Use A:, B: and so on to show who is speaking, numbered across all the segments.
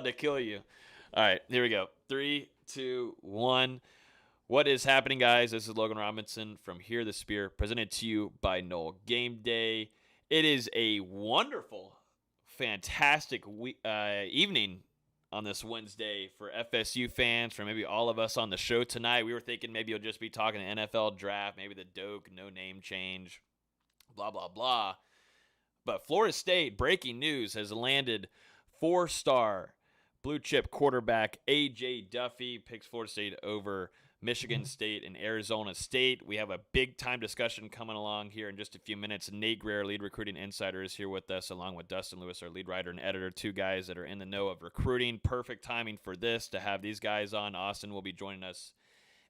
A: To kill you. All right, here we go. Three, two, one. What is happening, guys? This is Logan Robinson from Hear the Spear, presented to you by Noel Game Day. It is a wonderful, fantastic evening on this Wednesday for FSU fans, for maybe all of us on the show tonight. We were thinking maybe you'll just be talking the NFL draft, maybe the Doak, no name change, blah, blah, blah. But Florida State, breaking news, has landed four-star blue chip quarterback A.J. Duffy, picks Florida State over Michigan State and Arizona State. We have a big-time discussion coming along here in just a few minutes. Nate Greer, lead recruiting insider, is here with us, along with Dustin Lewis, our lead writer and editor, two guys that are in the know of recruiting. Perfect timing for this, to have these guys on. Austin will be joining us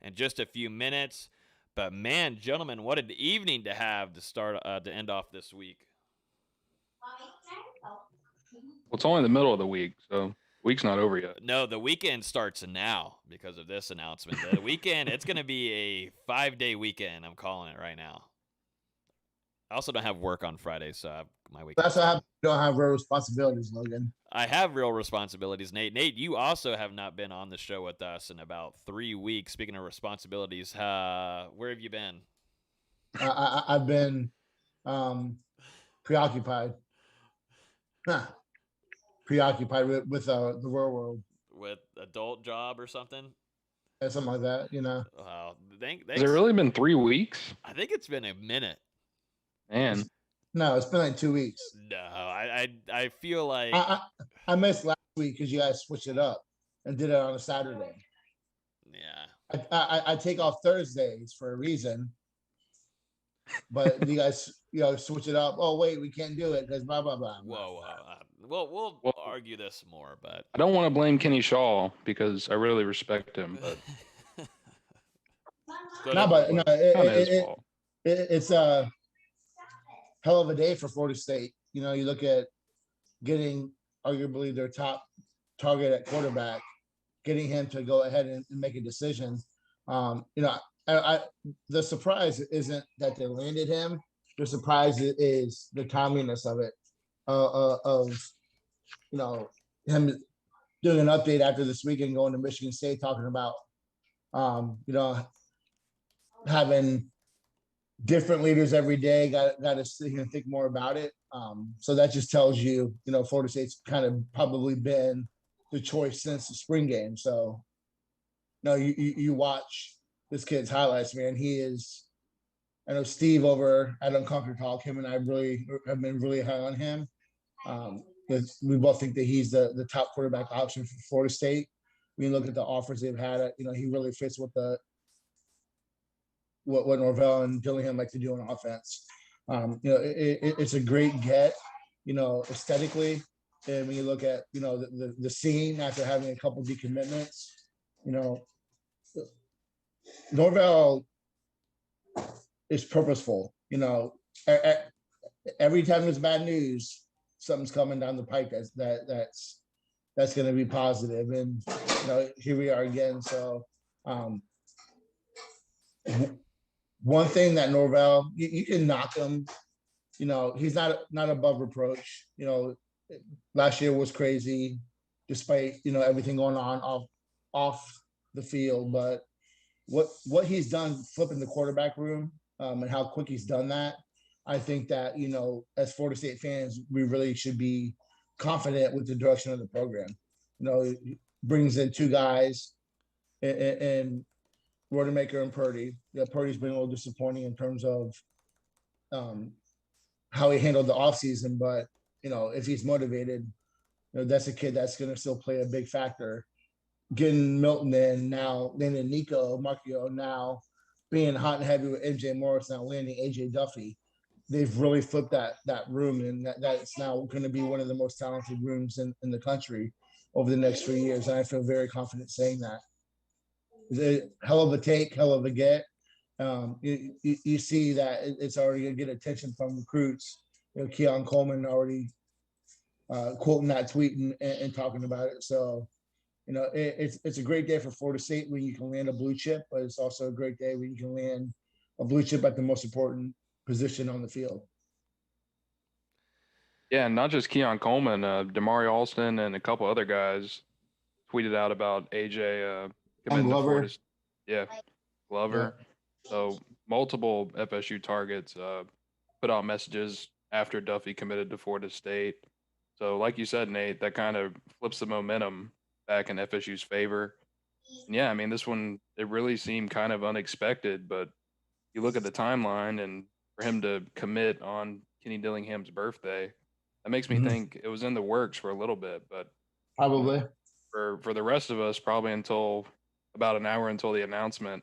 A: in just a few minutes. But, man, gentlemen, what an evening to have to end off this week.
B: Well, it's only the middle of the week, so week's not over yet.
A: No, the weekend starts now because of this announcement. The weekend, it's going to be a 5-day weekend. I'm calling it right now. I also don't have work on Friday, so my weekend.
C: That's why I don't have real responsibilities, Logan.
A: I have real responsibilities, Nate. Nate, you also have not been on the show with us in about 3 weeks. Speaking of responsibilities, where have you been?
C: I've been preoccupied. Preoccupied with the real world.
A: With adult job or something?
C: Yeah, something like that, you know.
A: Thanks.
B: Has it really been 3 weeks?
A: I think it's been a minute.
B: Man.
C: No, it's been like 2 weeks.
A: No, I feel like
C: I missed last week because you guys switched it up and did it on a Saturday.
A: Yeah.
C: I take off Thursdays for a reason, but you guys switch it up. Oh wait, we can't do it because blah blah blah.
A: Whoa. We'll argue this more, but
B: I don't want to blame Kenny Shaw because I really respect him, but
C: it's a hell of a day for Florida State. You know, you look at getting arguably their top target at quarterback, getting him to go ahead and make a decision. The surprise isn't that they landed him. The surprise is the timeliness of it, of him doing an update after this weekend, going to Michigan State, talking about having different leaders every day. Got to sit here and think more about it. So that just tells you, Florida State's kind of probably been the choice since the spring game. So, you watch this kid's highlights, man. He is. I know Steve over at Unconquered Talk, him and I really have been really high on him. We both think that he's the top quarterback option for Florida State. When you look at the offers they've had, he really fits with what Norvell and Dillingham like to do on offense. It's a great get, aesthetically. And when you look at, the scene after having a couple decommitments, Norvell is purposeful. Every time there's bad news, something's coming down the pike that's going to be positive. And here we are again. So one thing that Norvell, you can knock him. He's not above reproach. Last year was crazy, despite everything going on off the field. But what he's done flipping the quarterback room, and how quick he's done that, I think that, as Florida State fans, we really should be confident with the direction of the program. He brings in two guys and Rodemaker and Purdy. Purdy's been a little disappointing in terms of how he handled the offseason, but if he's motivated, that's a kid that's going to still play a big factor. Getting Milton in now, then in Nico Marchio now, being hot and heavy with MJ Morris, now landing AJ Duffy, they've really flipped that room, and that's now going to be one of the most talented rooms in the country over the next 3 years. And I feel very confident saying that. It's a hell of a take, hell of a get. You see that it's already going to get attention from recruits. Keon Coleman already quoting that tweet and talking about it. So, it's a great day for Florida State when you can land a blue chip, but it's also a great day when you can land a blue chip at the most important position on the field.
B: Yeah, and not just Keon Coleman, Damari Alston and a couple other guys tweeted out about AJ committing to Florida. Yeah, Glover.
C: Yeah.
B: So multiple FSU targets put out messages after Duffy committed to Florida State. So like you said, Nate, that kind of flips the momentum back in FSU's favor. And yeah, I mean, this one, it really seemed kind of unexpected, but you look at the timeline and for him to commit on Kenny Dillingham's birthday, that makes me think it was in the works for a little bit, but
C: Probably.
B: For the rest of us, probably until about an hour until the announcement,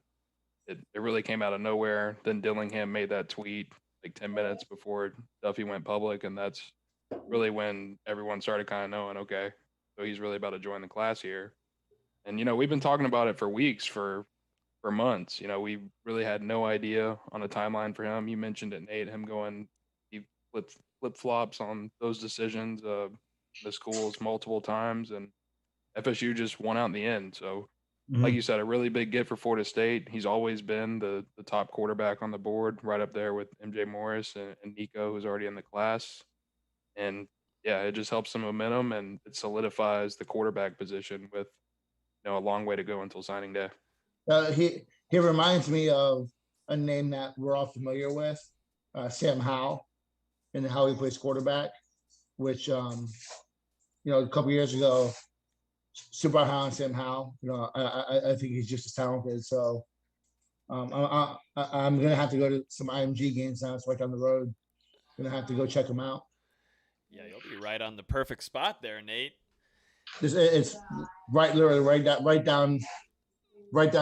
B: it really came out of nowhere. Then Dillingham made that tweet like 10 minutes before Duffy went public, and that's really when everyone started kind of knowing, okay, so he's really about to join the class here. And we've been talking about it for weeks, for months. We really had no idea on a timeline for him. You mentioned it, Nate, him going, he flip flops on those decisions, the schools multiple times, and FSU just won out in the end. So, like you said, a really big get for Florida State. He's always been the top quarterback on the board, right up there with MJ Morris and Nico, who's already in the class. And yeah, it just helps some momentum and it solidifies the quarterback position with a long way to go until signing day.
C: He reminds me of a name that we're all familiar with, Sam Howell, and how he plays quarterback, which a couple years ago, super high on Sam Howell. I think he's just as talented. So I'm gonna have to go to some IMG games now. It's right down the road. Gonna have to go check him out.
A: Yeah, you'll be right on the perfect spot there, Nate.
C: It's literally right down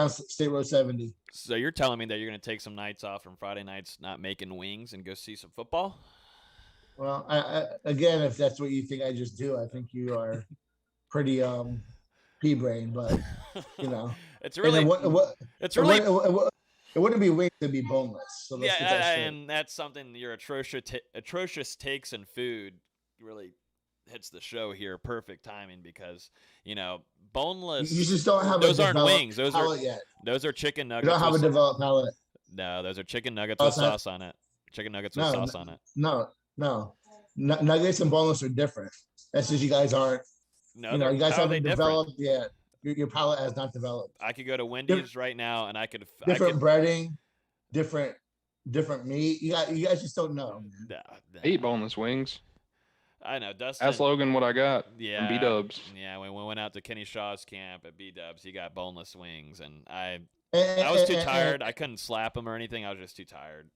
C: State Road 70.
A: So you're telling me that you're going to take some nights off from Friday nights, not making wings, and go see some football?
C: Well, again, if that's what you think I just do, I think you are pretty pea-brain. But
A: it's really
C: it wouldn't be wings; it'd be boneless. So
A: yeah, and that's something your atrocious takes in food really hits the show here. Perfect timing because boneless.
C: You just don't have
A: those aren't wings.
C: Those
A: are chicken nuggets.
C: You don't have a developed palate.
A: No, those are chicken nuggets with sauce on it. Chicken nuggets with sauce on it.
C: No. Nuggets and boneless are different. That's just you guys aren't.
A: No,
C: you guys haven't developed
A: yet.
C: Your palate has not developed.
A: I could go to Wendy's right now, and I could
C: breading, different meat. You guys just don't know.
B: No. Eat boneless wings.
A: I know, Dustin.
B: Ask Logan what I got.
A: Yeah,
B: from B-Dubs.
A: Yeah, when we went out to Kenny Shaw's camp at B-Dubs, he got boneless wings, and I was too tired. I couldn't slap him or anything. I was just too tired.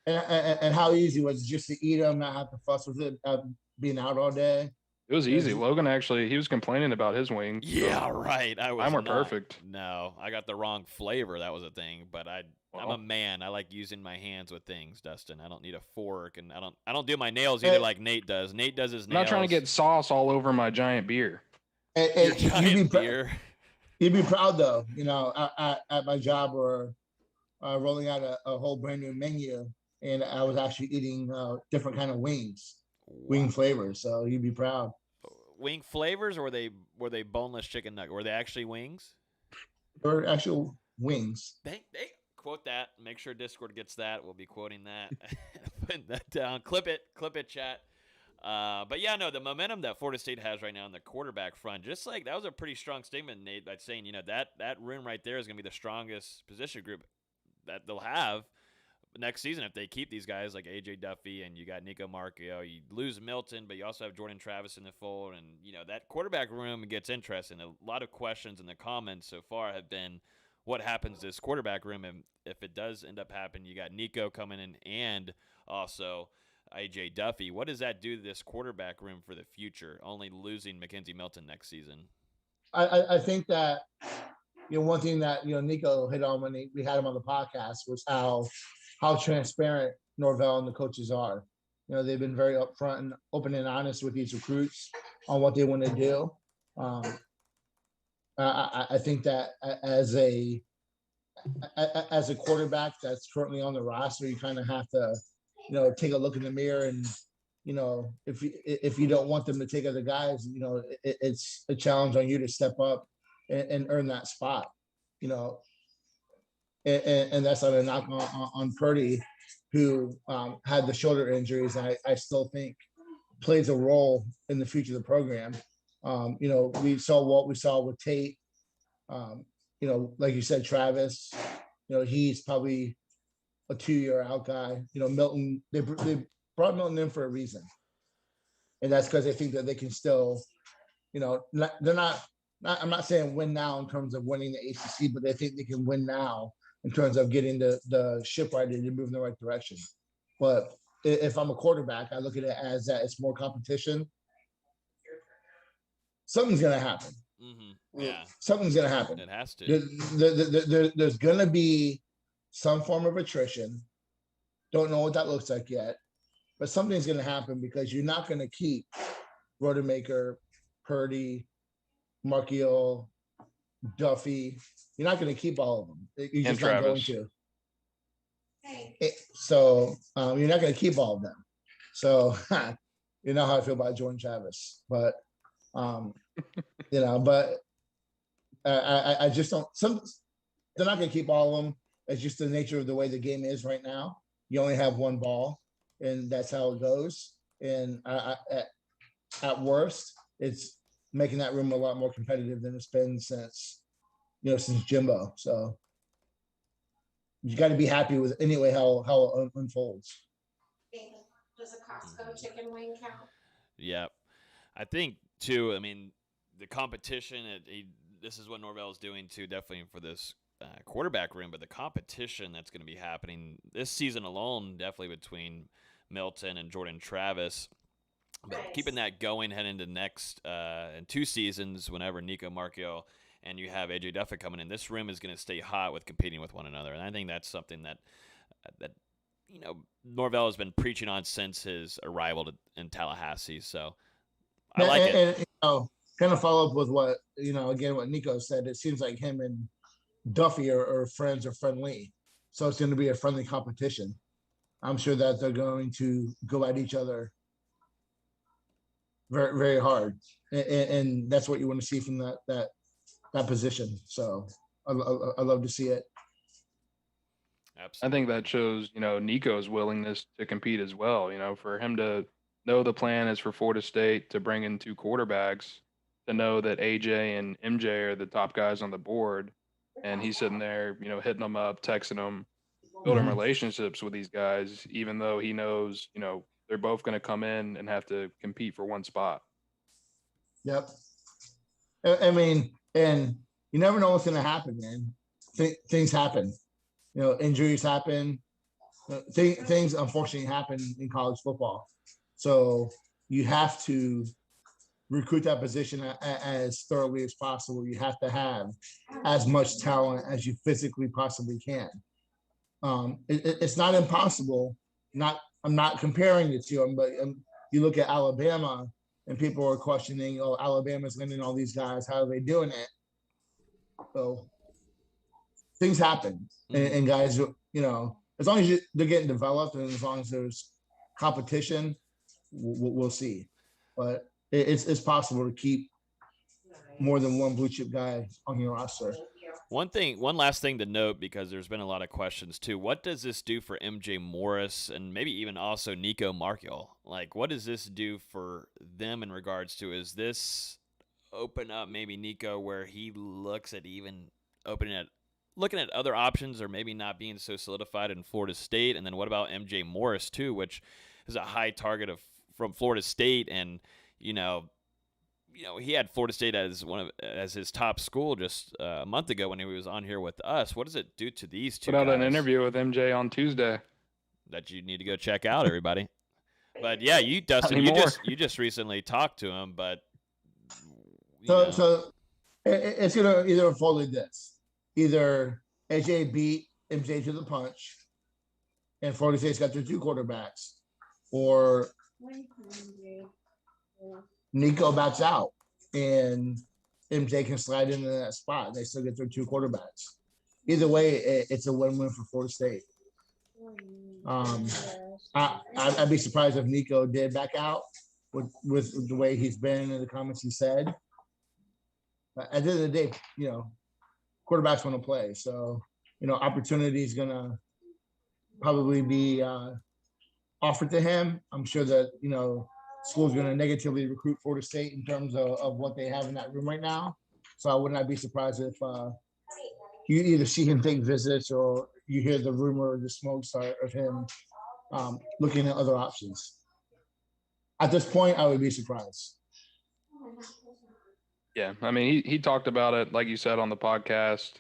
C: And how easy was it just to eat them, not have to fuss with it, being out all day?
B: It was easy. Logan actually, he was complaining about his wings.
A: Yeah, right.
B: Mine were perfect.
A: No, I got the wrong flavor. That was a thing. But I'm a man. I like using my hands with things, Dustin. I don't need a fork, and I don't do my nails either like Nate does. Nate does his nails.
B: I'm not trying to get sauce all over my giant beer.
A: Your giant beer.
C: You'd be proud though. At my job, or rolling out a whole brand new menu, and I was actually eating different kind of wings. Wing flavors, so you'd be proud.
A: Wing flavors, or were they boneless chicken nugget? Were they actually wings?
C: They were actual wings.
A: They quote that. Make sure Discord gets that. We'll be quoting that. Putting that down. Clip it, chat. But yeah, no, the momentum that Florida State has right now in the quarterback front, just like that was a pretty strong statement, Nate, by saying that room right there is going to be the strongest position group that they'll have next season if they keep these guys like AJ Duffy and you got Nico Marchio. You lose Milton, but you also have Jordan Travis in the fold, and that quarterback room gets interesting. A lot of questions in the comments so far have been what happens to this quarterback room, and if it does end up happening, you got Nico coming in and also AJ Duffy. What does that do to this quarterback room for the future? Only losing Mackenzie Milton next season.
C: I think that one thing that Nico hit on when we had him on the podcast was how transparent Norvell and the coaches are. They've been very upfront and open and honest with these recruits on what they want to do. I think that as a quarterback that's currently on the roster, you kind of have to, take a look in the mirror and, if you don't want them to take other guys, it's a challenge on you to step up and earn that spot, and that's not a knock on Purdy, who had the shoulder injuries. I still think plays a role in the future of the program. We saw what we saw with Tate. Like you said, Travis, he's probably a 2-year out guy. Milton, they brought Milton in for a reason. And that's because they think that they can still, they're not, I'm not saying win now in terms of winning the ACC, but they think they can win now in terms of getting the ship righted and move in the right direction. But if I'm a quarterback, I look at it as that it's more competition. Something's going to happen.
A: Mm-hmm. Yeah.
C: Something's going to happen.
A: It has to.
C: There's going to be some form of attrition. Don't know what that looks like yet, but something's going to happen because you're not going to keep Rodemaker, Purdy, Markiel, Duffy. You're not going to keep all of them. You're just not going to. So you're not going to keep all of them. So you know how I feel about Jordan Travis, but I just don't. They're not going to keep all of them. It's just the nature of the way the game is right now. You only have one ball, and that's how it goes. And at worst, it's making that room a lot more competitive than it's been since Jimbo. So you got to be happy with anyway how it unfolds.
D: Does a Costco chicken wing count?
A: Yeah, I think too. I mean, the competition. This is what Norvell is doing too. Definitely for this quarterback room, but the competition that's going to be happening this season alone, definitely between Milton and Jordan Travis. But
D: Nice.
A: keeping that going heading into next in 2 seasons, whenever Nico Marchiol and you have AJ Duffy coming in, this room is going to stay hot with competing with one another, and I think that's something that Norvell has been preaching on since his arrival in Tallahassee. So I like it.
C: And kind of follow up with what again what Nico said. It seems like him and Duffy are friends or friendly, so it's going to be a friendly competition. I'm sure that they're going to go at each other very, very hard, and that's what you want to see from that position. So I love to see it.
A: Absolutely.
B: I think that shows, Nico's willingness to compete as well. For him to know the plan is for Florida State to bring in 2 quarterbacks, to know that AJ and MJ are the top guys on the board, and he's sitting there, hitting them up, texting them, building
C: Mhm.
B: relationships with these guys, even though he knows, they're both going to come in and have to compete for one spot.
C: Yep. I mean, and you never know what's going to happen, man. Things happen. Injuries happen. Things unfortunately happen in college football. So you have to recruit that position as thoroughly as possible. You have to have as much talent as you physically possibly can. It's not impossible. I'm not comparing it to them, but you look at Alabama and people are questioning, Alabama's landing all these guys. How are they doing it? So things happen, and guys, as long as they're getting developed and as long as there's competition, we'll see. But it's possible to keep more than one blue chip guy on your roster.
A: One last thing to note, because there's been a lot of questions too. What does this do for MJ Morris and maybe even also Nico Marchiol? Like, what does this do for them in regards to, is this open up maybe Nico where he looks at even looking at other options or maybe not being so solidified in Florida State? And then what about MJ Morris too, which is a high target from Florida State, and he had Florida State as his top school just a month ago when he was on here with us. What does it do to these two
B: Put out
A: guys?
B: an interview with MJ on Tuesday
A: That you need to go check out, everybody. But yeah, Dustin, you just recently talked to him, but
C: so it's gonna either unfold like this: either AJ beat MJ to the punch, and Florida State's got their 2 quarterbacks, or Nico backs out and MJ can slide into that spot. They still get their 2 quarterbacks. Either way, it's a win-win for Florida State. I'd be surprised if Nico did back out with the way he's been and the comments he said. But at the end of the day, quarterbacks want to play. So, opportunity is going to probably be offered to him. I'm sure that, school's going to negatively recruit Florida State in terms of what they have in that room right now. So I would not be surprised if you either see him take visits or you hear the rumor or the smoke start of him looking at other options. At this point, I would be surprised.
B: Yeah, I mean, he talked about it, like you said on the podcast.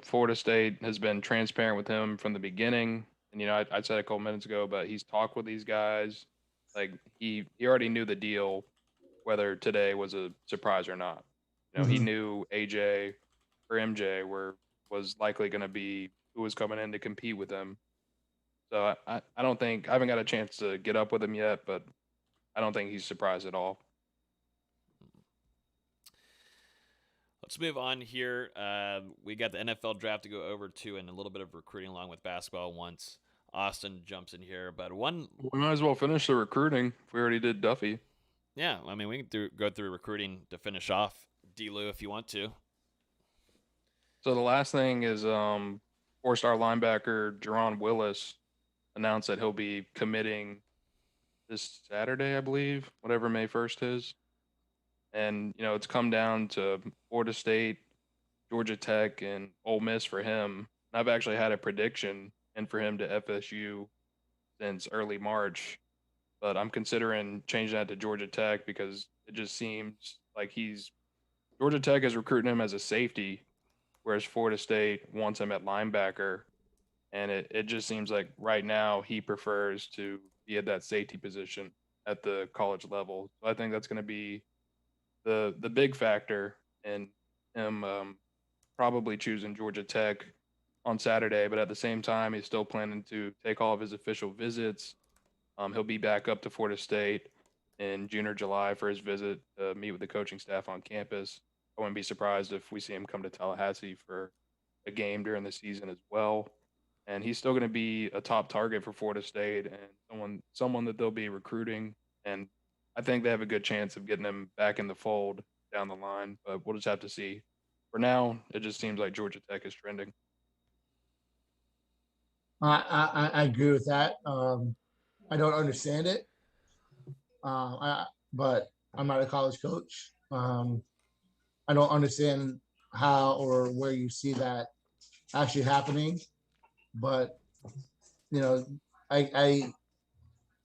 B: Florida State has been transparent with him from the beginning. And, I said a couple minutes ago, but he's talked with these guys. Like, he already knew the deal, whether today was a surprise or not. He knew AJ or MJ was likely going to be who was coming in to compete with him. So I don't think, I haven't got a chance to get up with him yet, but I don't think he's surprised at all.
A: Let's move on here. We got the NFL draft to go over to and a little bit of recruiting along with basketball once Austin jumps in here. But
B: we might as well finish the recruiting if we already did Duffy.
A: Yeah, I mean, we can go through recruiting to finish off D-Lou if you want to.
B: So the last thing is 4-star linebacker Geron Willis announced that he'll be committing this Saturday, I believe, whatever May 1st is. And, it's come down to Florida State, Georgia Tech, and Ole Miss for him. And I've actually had a prediction and for him to FSU since early March. But I'm considering changing that to Georgia Tech because it just seems like Georgia Tech is recruiting him as a safety, whereas Florida State wants him at linebacker. And it just seems like right now he prefers to be at that safety position at the college level. So I think that's going to be the big factor in him probably choosing Georgia Tech on Saturday, but at the same time, he's still planning to take all of his official visits. He'll be back up to Florida State in June or July for his visit to meet with the coaching staff on campus. I wouldn't be surprised if we see him come to Tallahassee for a game during the season as well. And he's still going to be a top target for Florida State and someone that they'll be recruiting. And I think they have a good chance of getting him back in the fold down the line, but we'll just have to see. For now, it just seems like Georgia Tech is trending.
C: I agree with that. I don't understand it, but I'm not a college coach. I don't understand how or where you see that actually happening, but you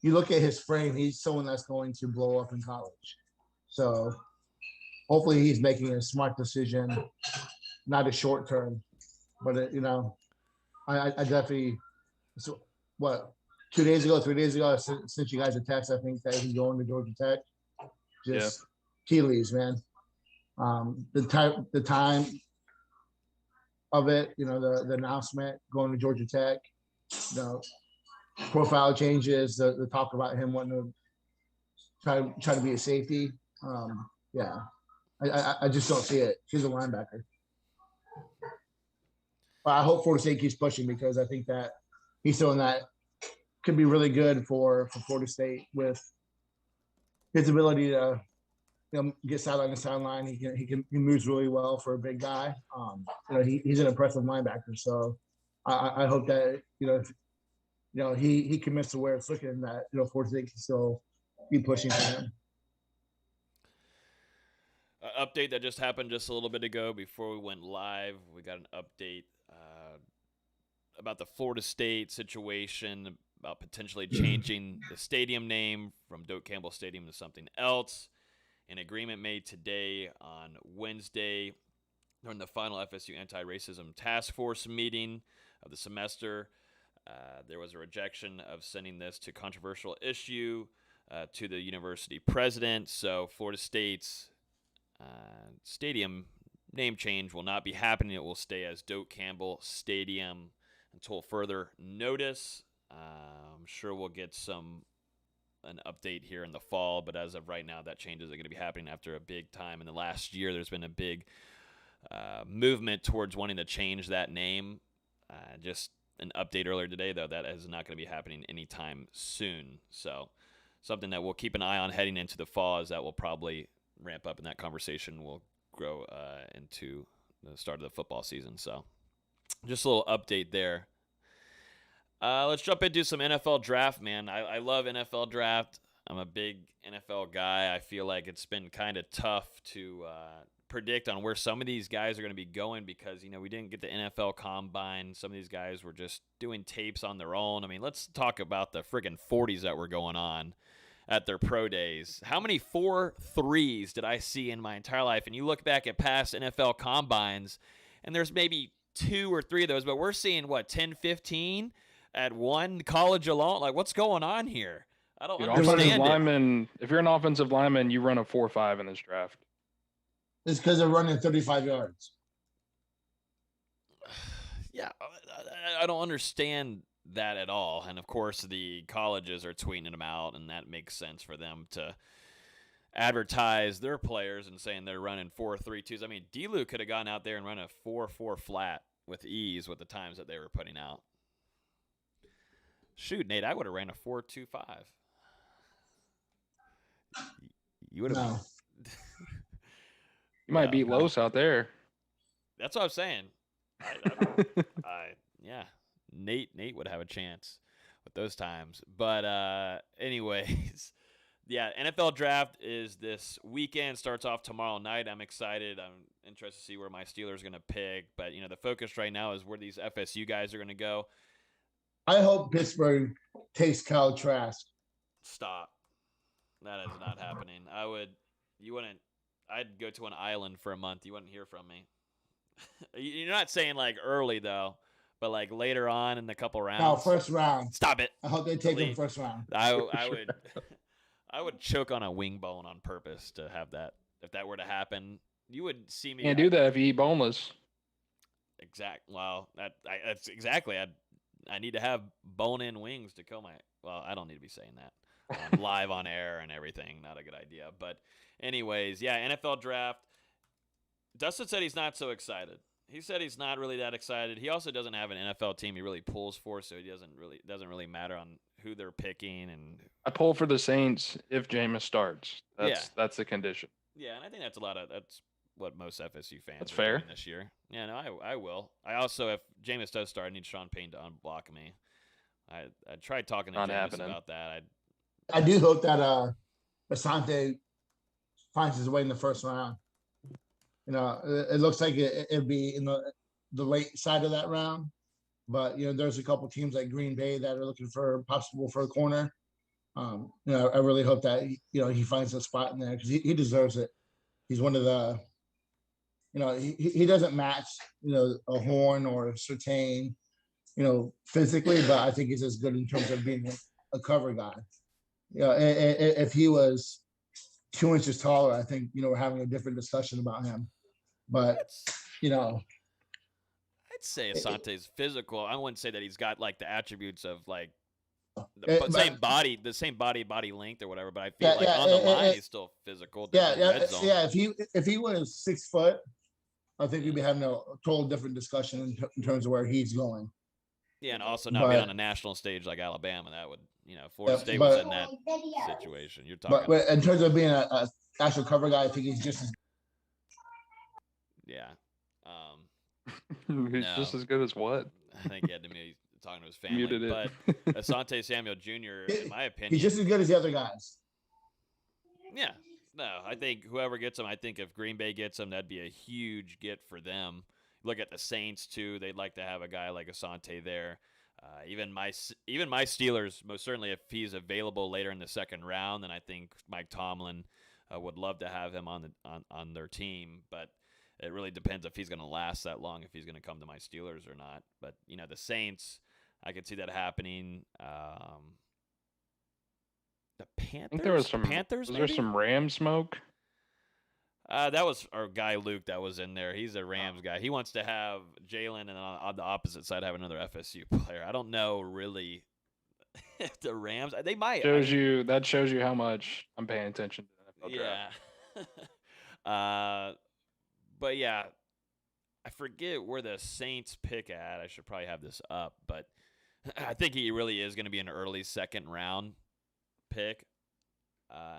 C: look at his frame, he's someone that's going to blow up in college. So hopefully he's making a smart decision, not a short term, but I definitely, so what, 3 days ago, I sent you guys a text. I think that he's going to Georgia Tech. Just tea leaves, man. The time of it, the announcement going to Georgia Tech, profile changes, the talk about him wanting to try to be a safety. I just don't see it. He's a linebacker. But I hope Florida State keeps pushing because I think that he's someone that could be really good for Florida State with his ability to get sideline to sideline. He moves really well for a big guy. He's an impressive linebacker. So I hope that he commits to where it's looking that Florida State can still be pushing for him.
A: Update that just happened just a little bit ago before we went live. We got an update about the Florida State situation, about potentially changing the stadium name from Doak Campbell Stadium to something else. An agreement made today on Wednesday during the final FSU Anti-Racism Task Force meeting of the semester. There was a rejection of sending this to controversial issue to the university president. So Florida State's stadium name change will not be happening. It will stay as Doak Campbell Stadium until further notice. I'm sure we'll get an update here in the fall, but as of right now, that changes are going to be happening after a big time. In the last year, there's been a big movement towards wanting to change that name. Just an update earlier today, though, that is not going to be happening anytime soon. So something that we'll keep an eye on heading into the fall is that will probably ramp up, and that conversation will grow into the start of the football season. So just a little update there. Let's jump into some NFL draft, man. I love NFL draft. I'm a big NFL guy. I feel like it's been kind of tough to predict on where some of these guys are going to be going because, we didn't get the NFL combine. Some of these guys were just doing tapes on their own. I mean, let's talk about the friggin' 40s that were going on at their pro days. How many 4.3s did I see in my entire life? And you look back at past NFL combines, and there's maybe 2 or 3 of those, but we're seeing, 10, 15 at one college alone? Like, what's going on here? I don't understand it.
B: If you're an offensive lineman, you run a 4.5 in this draft.
C: It's because they're running 35 yards.
A: Yeah, I don't understand that at all. And, of course, the colleges are tweeting them out, and that makes sense for them to advertise their players and saying they're running 4.32s. I mean, D-Lou could have gone out there and run a 4.4 flat with ease with the times that they were putting out. Shoot, Nate, I would have ran a 4.25. You would have.
C: No.
B: You might beat Los out there.
A: That's what I'm saying. Yeah, Nate would have a chance with those times. But anyways, yeah, NFL draft is this weekend. Starts off tomorrow night. I'm excited. I'm interested to see where my Steelers are going to pick. But, the focus right now is where these FSU guys are going to go.
C: I hope Pittsburgh takes Kyle Trask.
A: Stop. That is not happening. I'd go to an island for a month. You wouldn't hear from me. You're not saying like early though, but like later on in the couple rounds.
C: No, first round.
A: Stop it.
C: I hope they take him first round.
A: I would choke on a wing bone on purpose to have that. If that were to happen, you would see me.
B: Can't do that if you eat boneless.
A: Well, that's exactly. I need to have bone-in wings to kill my. Well, I don't need to be saying that. Live on air and everything. Not a good idea. But anyways, yeah, NFL draft. Dustin said he's not so excited. He said he's not really that excited. He also doesn't have an NFL team he really pulls for, so it doesn't really matter on who they're picking. And
B: I pull for the Saints if Jameis starts. That's the condition.
A: Yeah, and I think that's what most FSU fans
B: that's
A: are
B: fair.
A: doing this year. Yeah, no, I will. I also, if Jameis does start, I need Sean Payne to unblock me. I tried talking to Jameis about that.
C: I do hope that Asante finds his way in the first round. It looks like it'd be in the late side of that round, but there's a couple teams like Green Bay that are looking for a corner. I really hope that he finds a spot in there because he deserves it. He's one of the, he doesn't match a Horn or a Surtain, physically, but I think he's as good in terms of being a cover guy. If he was 2 inches taller, I think we're having a different discussion about him. But
A: I'd say Asante's physical. I wouldn't say that he's got like the attributes of like the same body length or whatever. But I feel like on the line he's still physical.
C: Yeah. If he was 6 foot, I think we'd be having a total different discussion in terms of where he's going.
A: Yeah, and also not being on a national stage like Alabama, that would Florida State was in that situation. You're talking.
C: But in terms of being a actual cover guy, I think he's just as.
A: Yeah.
B: He's just as good as what?
A: I think he had to be talking to his family.
B: Muted it.
A: But Asante Samuel Jr., in my opinion,
C: he's just as good as the other guys.
A: Yeah. No, I think whoever gets him, I think if Green Bay gets him, that'd be a huge get for them. Look at the Saints too; they'd like to have a guy like Asante there. Even my Steelers, most certainly, if he's available later in the second round, then I think Mike Tomlin would love to have him on their team. But it really depends if he's going to last that long, if he's going to come to my Steelers or not. But the Saints, I could see that happening. The Panthers.
B: I think there was some
A: Panthers.
B: Was there some Ram smoke?
A: That was our guy Luke that was in there. He's a Rams guy. He wants to have Jalen, and on the opposite side have another FSU player. I don't know really if the Rams. They might.
B: That shows you how much I'm paying attention to the NFL draft.
A: Yeah. But yeah, I forget where the Saints pick at. I should probably have this up, but I think he really is going to be an early second round pick.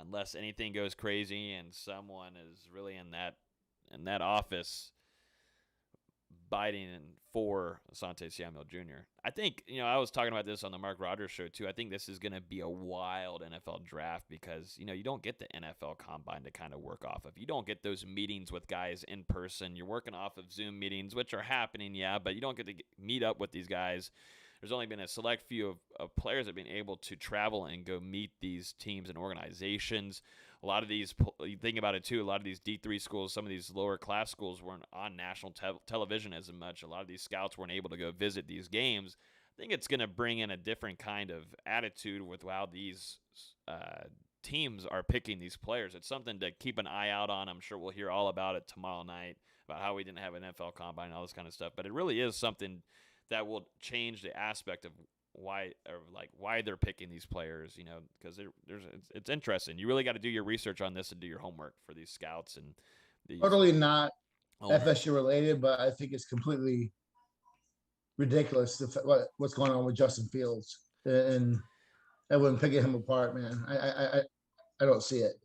A: Unless anything goes crazy and someone is really in that office biting for Asante Samuel Jr. I think, I was talking about this on the Mark Rogers show too. I think this is going to be a wild NFL draft because, you don't get the NFL combine to kind of work off of. You don't get those meetings with guys in person. You're working off of Zoom meetings, which are happening, yeah, but you don't get to meet up with these guys. There's only been a select few of players that have been able to travel and go meet these teams and organizations. A lot of these, you think about it too, a lot of these D3 schools, some of these lower class schools weren't on national television as much. A lot of these scouts weren't able to go visit these games. I think it's going to bring in a different kind of attitude with how these teams are picking these players. It's something to keep an eye out on. I'm sure we'll hear all about it tomorrow night, about how we didn't have an NFL combine and all this kind of stuff. But it really is something that will change the aspect of why they're picking these players, because it's interesting. You really got to do your research on this and do your homework for these scouts and these.
C: Totally not FSU related, but I think it's completely ridiculous what's going on with Justin Fields and everyone picking him apart, man. I don't see it.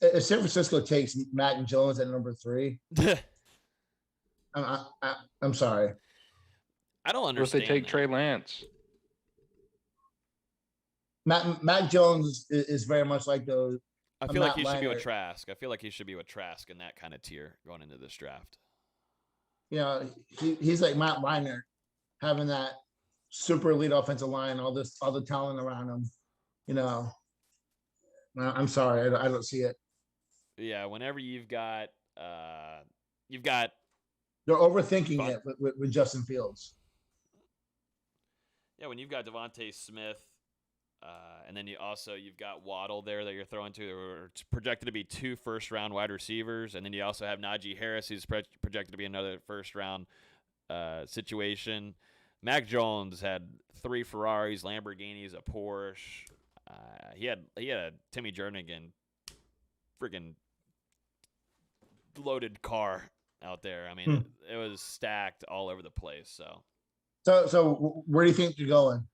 C: If San Francisco takes Mac Jones at number 3, I'm sorry.
A: I don't understand.
B: What if they take Trey Lance?
C: Mac Jones is very much like those.
A: I feel like he should be with Trask. I feel like he should be with Trask in that kind of tier going into this draft.
C: He's like Matt Leinart, having that super elite offensive line, all the talent around him. I'm sorry, I don't see it.
A: Yeah, whenever you've got
C: they're overthinking it with Justin Fields.
A: Yeah, when you've got Devontae Smith, and then you've got Waddle there that you're throwing to. It's projected to be 2 first-round wide receivers, and then you also have Najee Harris, who's projected to be another first-round situation. Mac Jones had 3 Ferraris, Lamborghinis, a Porsche. He had a Timmy Jernigan freaking loaded car out there. I mean, it was stacked all over the place.
C: So where do you think you're going?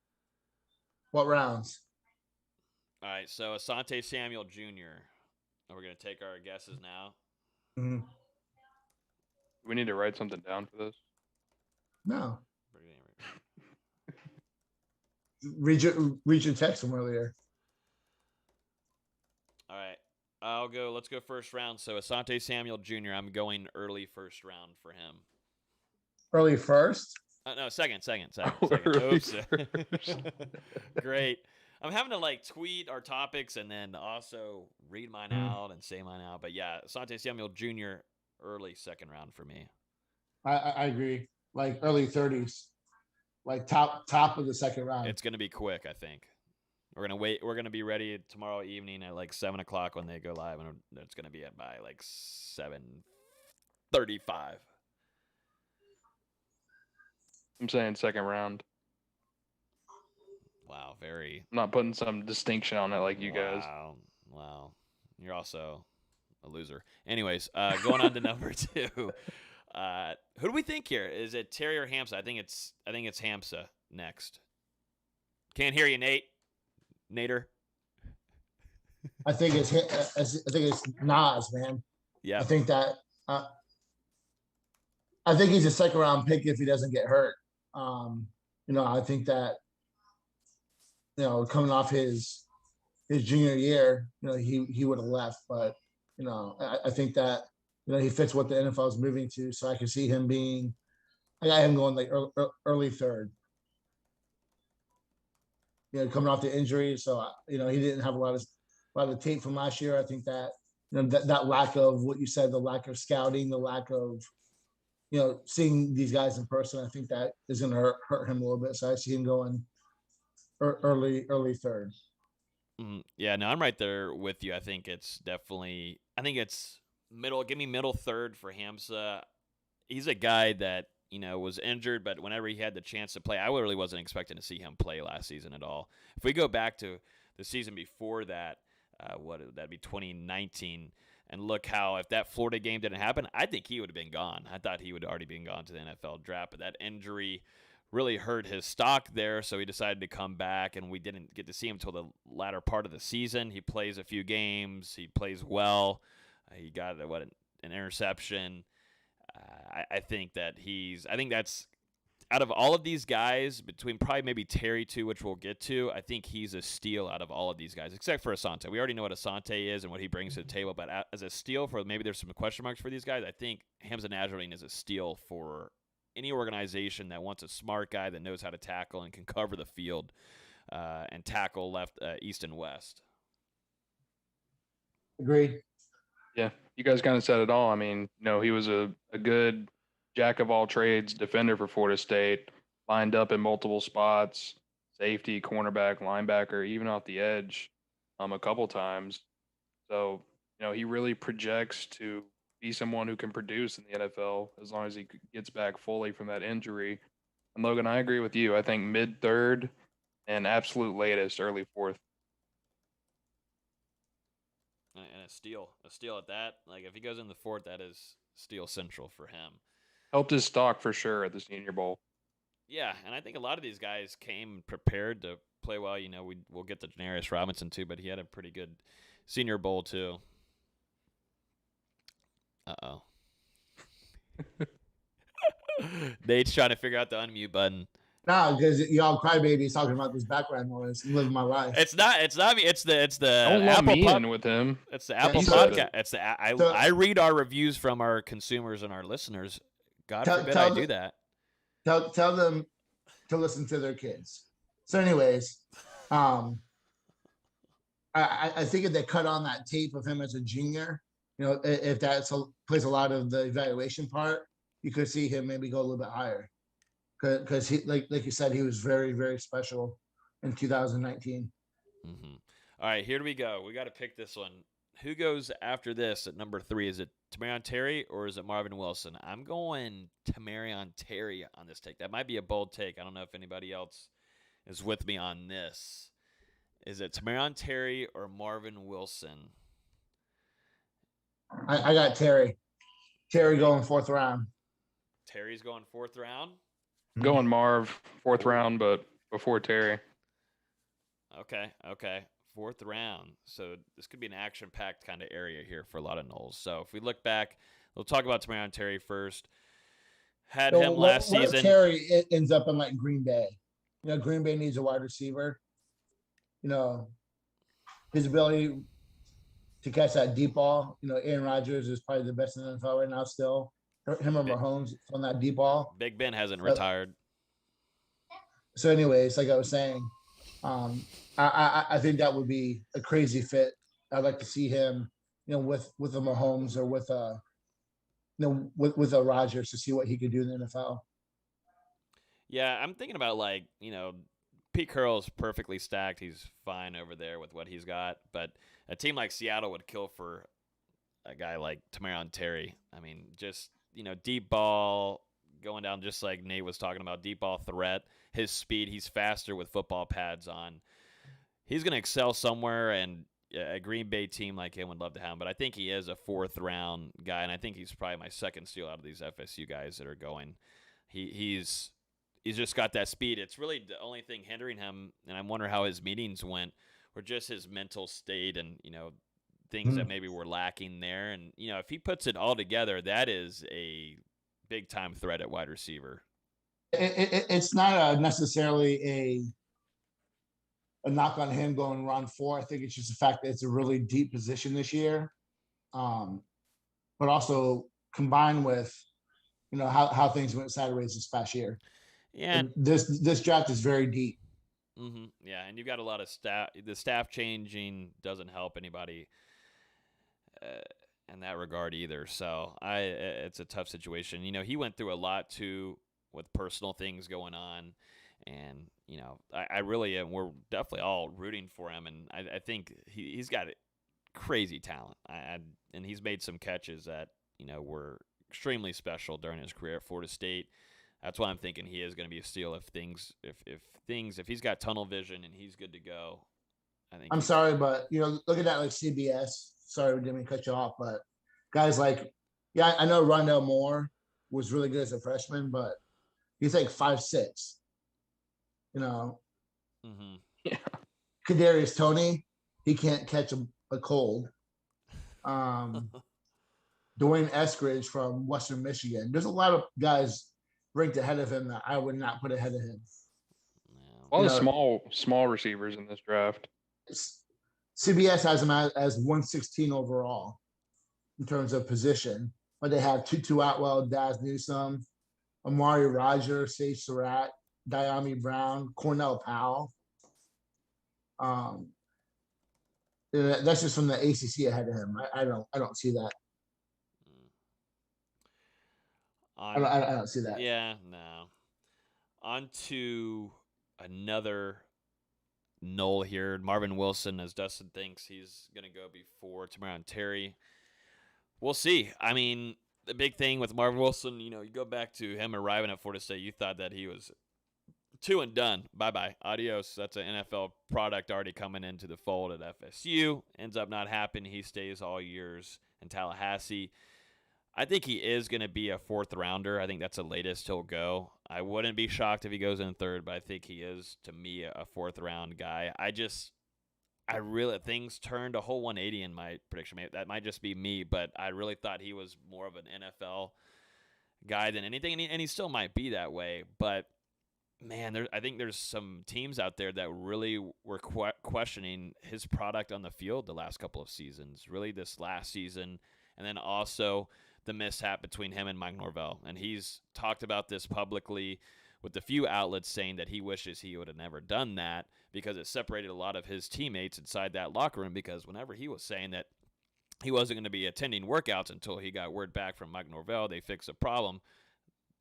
C: What rounds?
A: All right, so Asante Samuel Jr. We're going to take our guesses now.
C: Mm-hmm.
B: We need to write something down for this.
C: No. Read your text from earlier.
A: All right, let's go first round. So Asante Samuel Jr., I'm going early first round for him.
C: Early first?
A: No, second.
B: Early
A: Oops. Great. I'm having to tweet our topics and then also read mine out and say mine out. But yeah, Asante Samuel Jr., early second round for me.
C: I agree. Early 30s. Top of the second round.
A: It's going to be quick, I think. We're going to wait. We're going to be ready tomorrow evening at 7 o'clock when they go live, and it's going to be at by 7:35.
B: I'm saying second round.
A: Wow, very.
B: I'm not putting some distinction on it like you guys.
A: Wow. You're also a loser. Anyways, going on to number 2. Who do we think here? Is it Terry or Hamza? I think it's Hamza next. Can't hear you, Nader.
C: I think it's Nas, man.
A: Yeah.
C: I think that. I think he's a second round pick if he doesn't get hurt. I think that. Coming off his junior year, he would have left, but I think that he fits what the NFL is moving to. So I can see him being. I got him going early third. Coming off the injury, so he didn't have a lot of tape from last year. I think that that lack of what you said, the lack of scouting, the lack of seeing these guys in person, I think that is going to hurt him a little bit. So I see him going early third.
A: Yeah, no, I'm right there with you. I think it's middle. Give me middle third for Hamza. He's a guy that was injured, but whenever he had the chance to play, I really wasn't expecting to see him play last season at all. If we go back to the season before that, that'd be 2019, and look how if that Florida game didn't happen, I think he would have been gone. I thought he would have already been gone to the NFL draft, but that injury really hurt his stock there, so he decided to come back, and we didn't get to see him until the latter part of the season. He plays a few games. He plays well. He got an interception. I think that's out of all of these guys, between probably maybe Terry too, which we'll get to, I think he's a steal out of all of these guys, except for Asante. We already know what Asante is and what he brings to the table, but as a steal for maybe there's some question marks for these guys, I think Hamza Nasruddin is a steal for any organization that wants a smart guy that knows how to tackle and can cover the field and tackle left, east, and west.
C: Agreed.
B: Yeah, you guys kind of said it all. I mean, he was a good jack of all trades defender for Florida State, lined up in multiple spots, safety, cornerback, linebacker, even off the edge a couple times. So, he really projects to be someone who can produce in the NFL as long as he gets back fully from that injury. And Logan, I agree with you. I think mid-third and absolute latest, early fourth.
A: And a steal at that. Like, if he goes in the fourth, that is steal central for him.
B: Helped his stock for sure at the Senior Bowl.
A: Yeah, and I think a lot of these guys came prepared to play well. We'll get to Janarius Robinson too, but he had a pretty good Senior Bowl too. Uh-oh. Nate's trying to figure out the unmute button.
C: No, because y'all crybabies talking about this background noise. I'm living my life.
A: It's not me. It's the
B: Don't let
A: Apple
B: me in with him.
A: It's the Apple podcast. It's I read our reviews from our consumers and our listeners. God forbid I do that.
C: Tell them to listen to their kids. So, anyways, I think if they cut on that tape of him as a junior, if that plays a lot of the evaluation part, you could see him maybe go a little bit higher. Because he, like you said, he was very, very special in 2019.
A: Mm-hmm. All right, here we go. We got to pick this one. Who goes after this at number 3? Is it Tamarion Terry or is it Marvin Wilson? I'm going Tamarion Terry on this take. That might be a bold take. I don't know if anybody else is with me on this. Is it Tamarion Terry or Marvin Wilson?
C: I got Terry. Terry going 4th round.
A: Terry's going 4th round?
B: Going Marv, 4th round, but before Terry.
A: Okay. 4th round. So this could be an action-packed kind of area here for a lot of Noles. So if we look back, we'll talk about Tamarion Terry first. Had him last season.
C: What if Terry ends up in like Green Bay? Green Bay needs a wide receiver. His ability to catch that deep ball. Aaron Rodgers is probably the best in the NFL right now still. Him or Mahomes on that deep ball.
A: Big Ben hasn't retired.
C: So anyways, like I was saying, I think that would be a crazy fit. I'd like to see him, with a Mahomes or with a Rodgers to see what he could do in the NFL.
A: Yeah, I'm thinking about Pete Carroll's perfectly stacked. He's fine over there with what he's got, but a team like Seattle would kill for a guy like Tamarion Terry. I mean, just deep ball going down, just like Nate was talking about, deep ball threat, his speed, he's faster with football pads on. He's going to excel somewhere, and a Green Bay team like him would love to have him, but I think he is a 4th round guy, and I think he's probably my second steal out of these FSU guys that are going. He's just got that speed. It's really the only thing hindering him, and I wonder how his meetings went, or just his mental state and, things that maybe were lacking there. And, if he puts it all together, that is a big-time threat at wide receiver.
C: It's not necessarily a knock on him going round 4. I think it's just the fact that it's a really deep position this year. But also combined with, how things went sideways this past year.
A: Yeah.
C: And this draft is very deep.
A: Mm-hmm. Yeah, and you've got a lot of staff. The staff changing doesn't help anybody in that regard either. So it's a tough situation. He went through a lot too with personal things going on, and I really am. We're definitely all rooting for him, and I think he's got crazy talent. And he's made some catches that were extremely special during his career at Florida State. That's why I'm thinking he is going to be a steal if he's got tunnel vision and he's good to go.
C: I'm sorry, but look at that like CBS. Sorry, we didn't mean to cut you off, but guys like, I know Rondell Moore was really good as a freshman, but he's like 5'6".
A: Mm-hmm.
B: Yeah.
C: Kadarius Toney, he can't catch a cold. Dwayne Eskridge from Western Michigan. There's a lot of guys ranked ahead of him that I would not put ahead of him.
B: A lot of small receivers in this draft.
C: CBS has him as 116 overall in terms of position, but they have Tutu Atwell, Daz Newsome, Amari Rogers, Sage Surratt, Diami Brown, Cornell Powell. That's just from the ACC ahead of him. I don't see that. I don't see that.
A: Yeah, no. On to another null here. Marvin Wilson, as Dustin thinks he's going to go before Tamarion Terry. We'll see. I mean, the big thing with Marvin Wilson, you go back to him arriving at Florida State, you thought that he was 2 and done. Bye-bye. Adios. That's an NFL product already coming into the fold at FSU. Ends up not happening. He stays all years in Tallahassee. I think he is going to be a 4th rounder. I think that's the latest he'll go. I wouldn't be shocked if he goes in 3rd, but I think he is, to me, a 4th round guy. Things turned a whole 180 in my prediction. That might just be me, but I really thought he was more of an NFL guy than anything, and he still might be that way. But, man, I think there's some teams out there that really were questioning his product on the field the last couple of seasons, really this last season, and then also the mishap between him and Mike Norvell. And he's talked about this publicly with a few outlets saying that he wishes he would have never done that because it separated a lot of his teammates inside that locker room, because whenever he was saying that he wasn't going to be attending workouts until he got word back from Mike Norvell, they fixed a problem.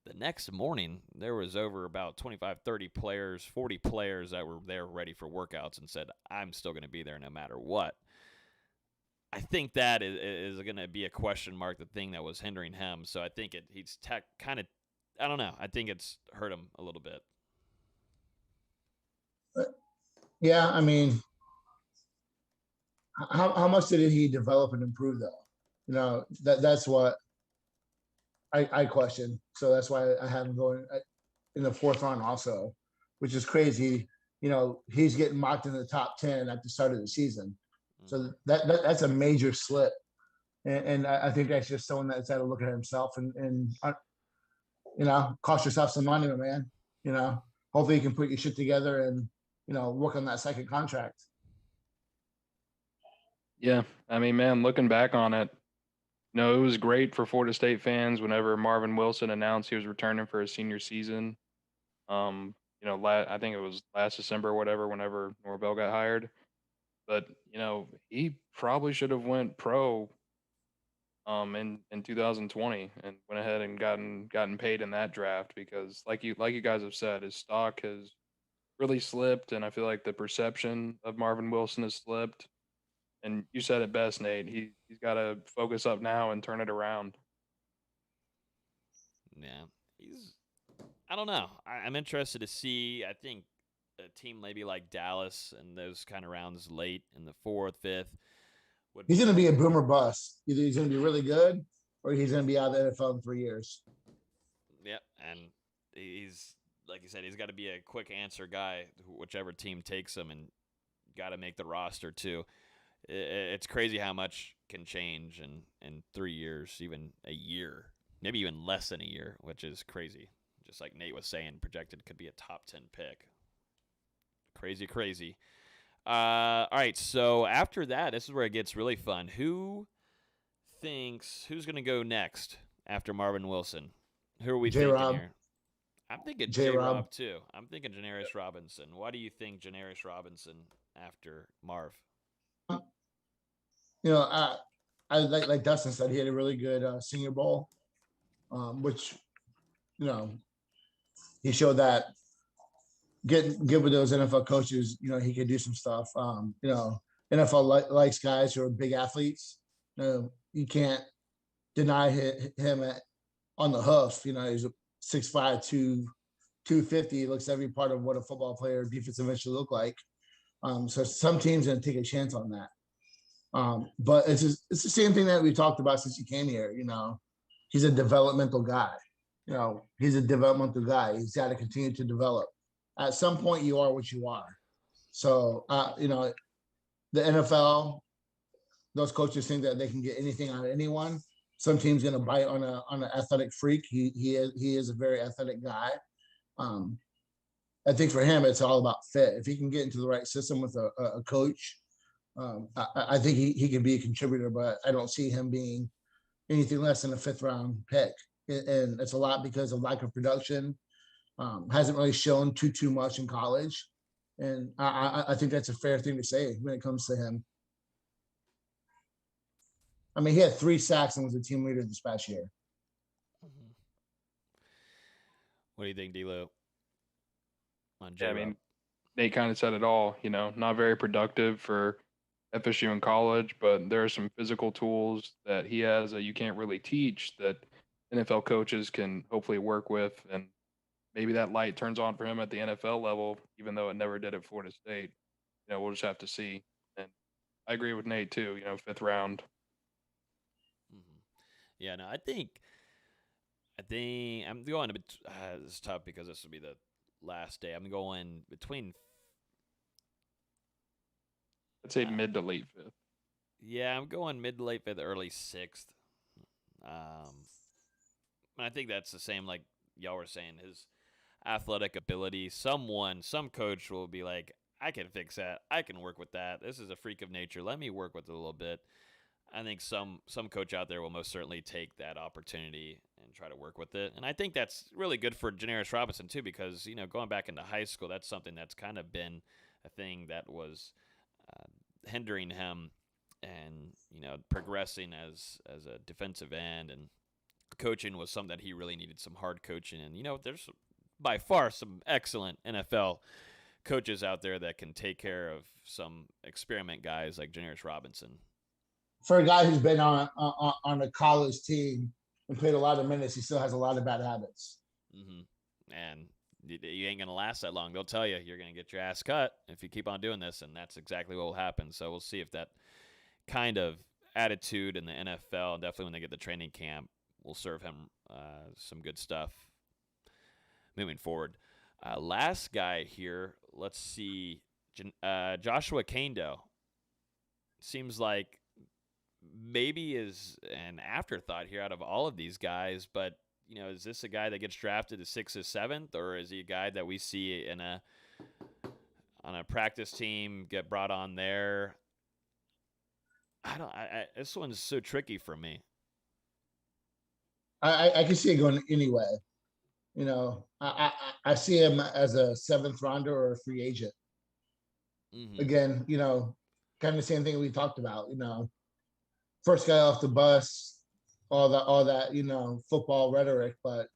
A: The next morning, there was over about 25, 30 players, 40 players that were there ready for workouts and said, I'm still going to be there no matter what. I think that is going to be a question mark, the thing that was hindering him. So I think he's kind of, I don't know. I think it's hurt him a little bit.
C: Yeah, I mean, how much did he develop and improve, though? That's what I question. So that's why I have him going in the 4th round also, which is crazy. He's getting mocked in the top 10 at the start of the season. So that's a major slip. And I think that's just someone that's had to look at himself and cost yourself some money, man. Hopefully you can put your shit together and, work on that second contract.
B: Yeah. I mean, man, looking back on it, it was great for Florida State fans whenever Marvin Wilson announced he was returning for his senior season. I think it was last December or whatever, whenever Norvell got hired. But, he probably should have went pro in 2020 and went ahead and gotten paid in that draft, because like you guys have said, his stock has really slipped, and I feel like the perception of Marvin Wilson has slipped. And you said it best, Nate. He's got to focus up now and turn it around.
A: Yeah, I don't know. I'm interested to see. I think a team maybe like Dallas and those kind of rounds late in the 4th, 5th.
C: He's going to be a boomer bust. Either he's going to be really good or he's going to be out of the NFL in 3 years.
A: Yep, and he's, like you said, he's got to be a quick answer guy, whichever team takes him, and got to make the roster too. It's crazy how much can change in 3 years, even a year, maybe even less than a year, which is crazy. Just like Nate was saying, projected could be a top 10 pick. Crazy. All right, so after that, this is where it gets really fun. Who's going to go next after Marvin Wilson? Who are we thinking here? I'm thinking J-Rob too. I'm thinking Janarius Robinson. Why do you think Janarius Robinson after Marv?
C: I like Dustin said, he had a really good Senior Bowl, which, he showed that get with those NFL coaches, he could do some stuff. NFL likes guys who are big athletes. You can't deny him on the hoof. He's 6'5", 250. Looks every part of what a football player defensive end should look like. So some teams are going to take a chance on that. But it's the same thing that we talked about since he came here. He's a developmental guy. He's a developmental guy. He's got to continue to develop. At some point, you are what you are. So, the NFL, those coaches think that they can get anything out of anyone. some team's going to bite on an athletic freak. He is a very athletic guy. I think for him, it's all about fit. If he can get into the right system with a coach, I think he can be a contributor. But I don't see him being anything less than a 5th-round pick, and it's a lot because of lack of production. Hasn't really shown too much in college, and I think that's a fair thing to say when it comes to him. I mean, he had 3 sacks and was a team leader this past year.
A: Mm-hmm. What do you think, D-Lo?
B: Yeah, I mean, Nate kind of said it all. Not very productive for FSU in college, but there are some physical tools that he has that you can't really teach that NFL coaches can hopefully work with, and maybe that light turns on for him at the NFL level, even though it never did at Florida State. We'll just have to see. And I agree with Nate too. 5th round.
A: Mm-hmm. Yeah, no, I think I'm going to. It's tough because this will be the last day. I'm going between.
B: I'd say mid to late 5th.
A: Yeah, I'm going mid to late 5th, early 6th. I think that's the same like y'all were saying. His athletic ability. Some coach will be like, I can fix that. I can work with that. This is a freak of nature. Let me work with it a little bit. I think some coach out there will most certainly take that opportunity and try to work with it. And I think that's really good for Janaris Robinson too, because going back into high school, that's something that's kind of been a thing that was hindering him and progressing as a defensive end, and coaching was something that he really needed some hard coaching. And there's by far some excellent NFL coaches out there that can take care of some experiment guys like Janaris Robinson.
C: For a guy who's been on a college team and played a lot of minutes, he still has a lot of bad habits.
A: Mm-hmm. And you ain't going to last that long. They'll tell you you're going to get your ass cut if you keep on doing this, and that's exactly what will happen. So we'll see if that kind of attitude in the NFL, and definitely when they get the training camp, will serve him some good stuff moving forward. Last guy here, let's see, Joshua Kando. Seems like maybe is an afterthought here out of all of these guys, but is this a guy that gets drafted to 6th or 7th, or is he a guy that we see on a practice team get brought on there? This one's so tricky for me.
C: I can see it going anyway. I see him as a 7th rounder or a free agent. Mm-hmm. Again, kind of the same thing we talked about. First guy off the bus, all that, football rhetoric. But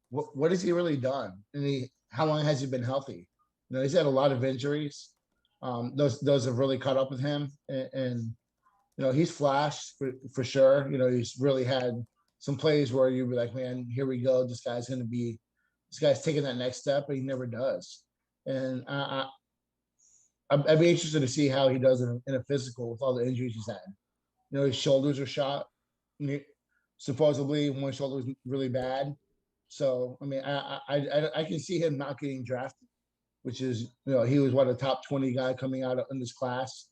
C: what has he really done? And how long has he been healthy? He's had a lot of injuries. Those have really caught up with him, and he's flashed for sure. He's really had some plays where you'd be like, man, here we go. This guy's taking that next step, but he never does. And I'd be interested to see how he does in a physical with all the injuries he's had. His shoulders are shot. Supposedly, one shoulder was really bad. So, I mean, I can see him not getting drafted, which is, he was a top 20 guy coming out in this class,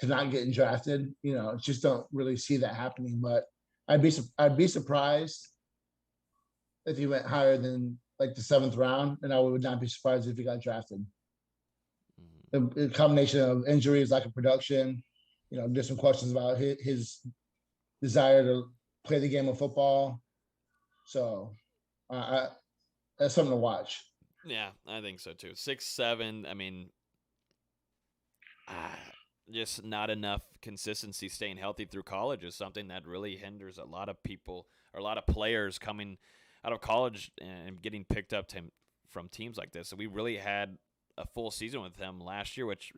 C: to not getting drafted. Just don't really see that happening. But I'd be surprised if he went higher than like the 7th round, and I would not be surprised if he got drafted. Mm-hmm. A combination of injuries, lack of production. There's some questions about his desire to play the game of football. So that's something to watch.
A: Yeah, I think so too. 6, 7. I mean, just not enough consistency staying healthy through college is something that really hinders a lot of people or a lot of players coming out of college and getting picked up from teams like this. So we really had a full season with him last year, which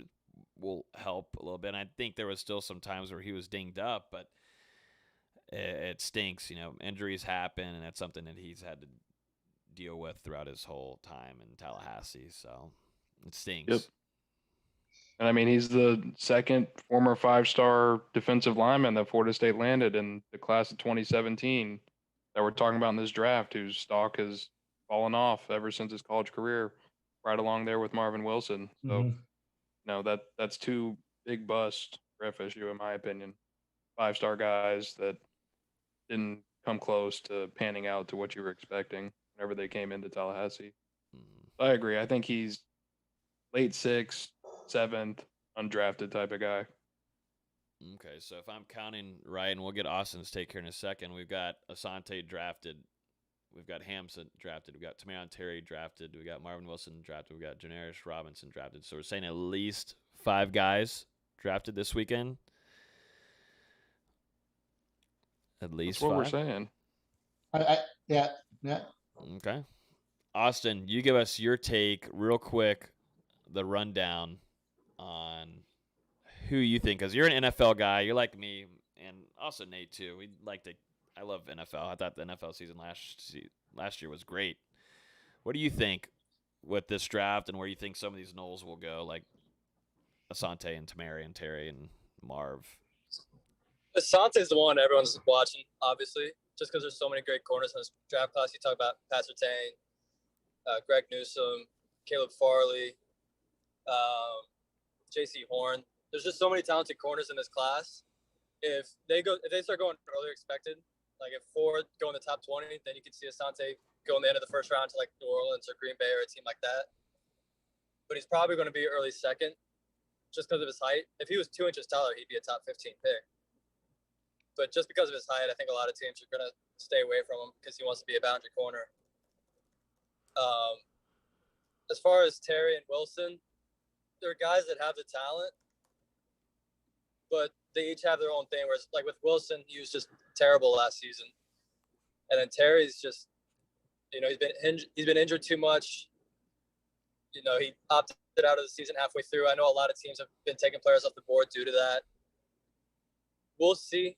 A: will help a little bit. And I think there was still some times where he was dinged up, but it stinks. Injuries happen, and that's something that he's had to deal with throughout his whole time in Tallahassee. So it stinks.
B: Yep. And I mean, he's the second former 5-star defensive lineman that Florida State landed in the class of 2017 that we're talking about in this draft, whose stock has fallen off ever since his college career, right along there with Marvin Wilson. So, that's 2 big busts for FSU, in my opinion. 5-star guys that didn't come close to panning out to what you were expecting whenever they came into Tallahassee. I agree. I think he's late 6th, 7th, undrafted type of guy.
A: Okay, so if I'm counting right, and we'll get Austin's take here in a second, we've got Asante drafted. We've got Hamza drafted. We've got Tamaron Terry drafted. We've got Marvin Wilson drafted. We've got Janaris Robinson drafted. So we're saying at least 5 guys drafted this weekend. At least
B: That's what
A: 5.
B: we're saying.
C: Yeah.
A: Okay. Austin, you give us your take real quick, the rundown on who you think, because you're an NFL guy. You're like me, and also Nate, too. I love NFL. I thought the NFL season last year was great. What do you think with this draft and where you think some of these Knowles will go, like Asante and Tamari and Terry and Marv?
E: Asante's the one everyone's watching, obviously, just because there's so many great corners in this draft class. You talk about Pat Surtain, Greg Newsome, Caleb Farley, J.C. Horn. There's just so many talented corners in this class. If they start going earlier expected, like if 4 go in the top 20, then you can see Asante go in the end of the first round to like New Orleans or Green Bay or a team like that. But he's probably going to be early second just because of his height. If he was 2 inches taller, he'd be a top 15 pick. But just because of his height, I think a lot of teams are going to stay away from him because he wants to be a boundary corner. As far as Terry and Wilson, they're guys that have the talent, but they each have their own thing. Whereas, like with Wilson, he was just terrible last season, and then Terry's just, he's been injured too much. He opted out of the season halfway through. I know a lot of teams have been taking players off the board due to that. We'll see.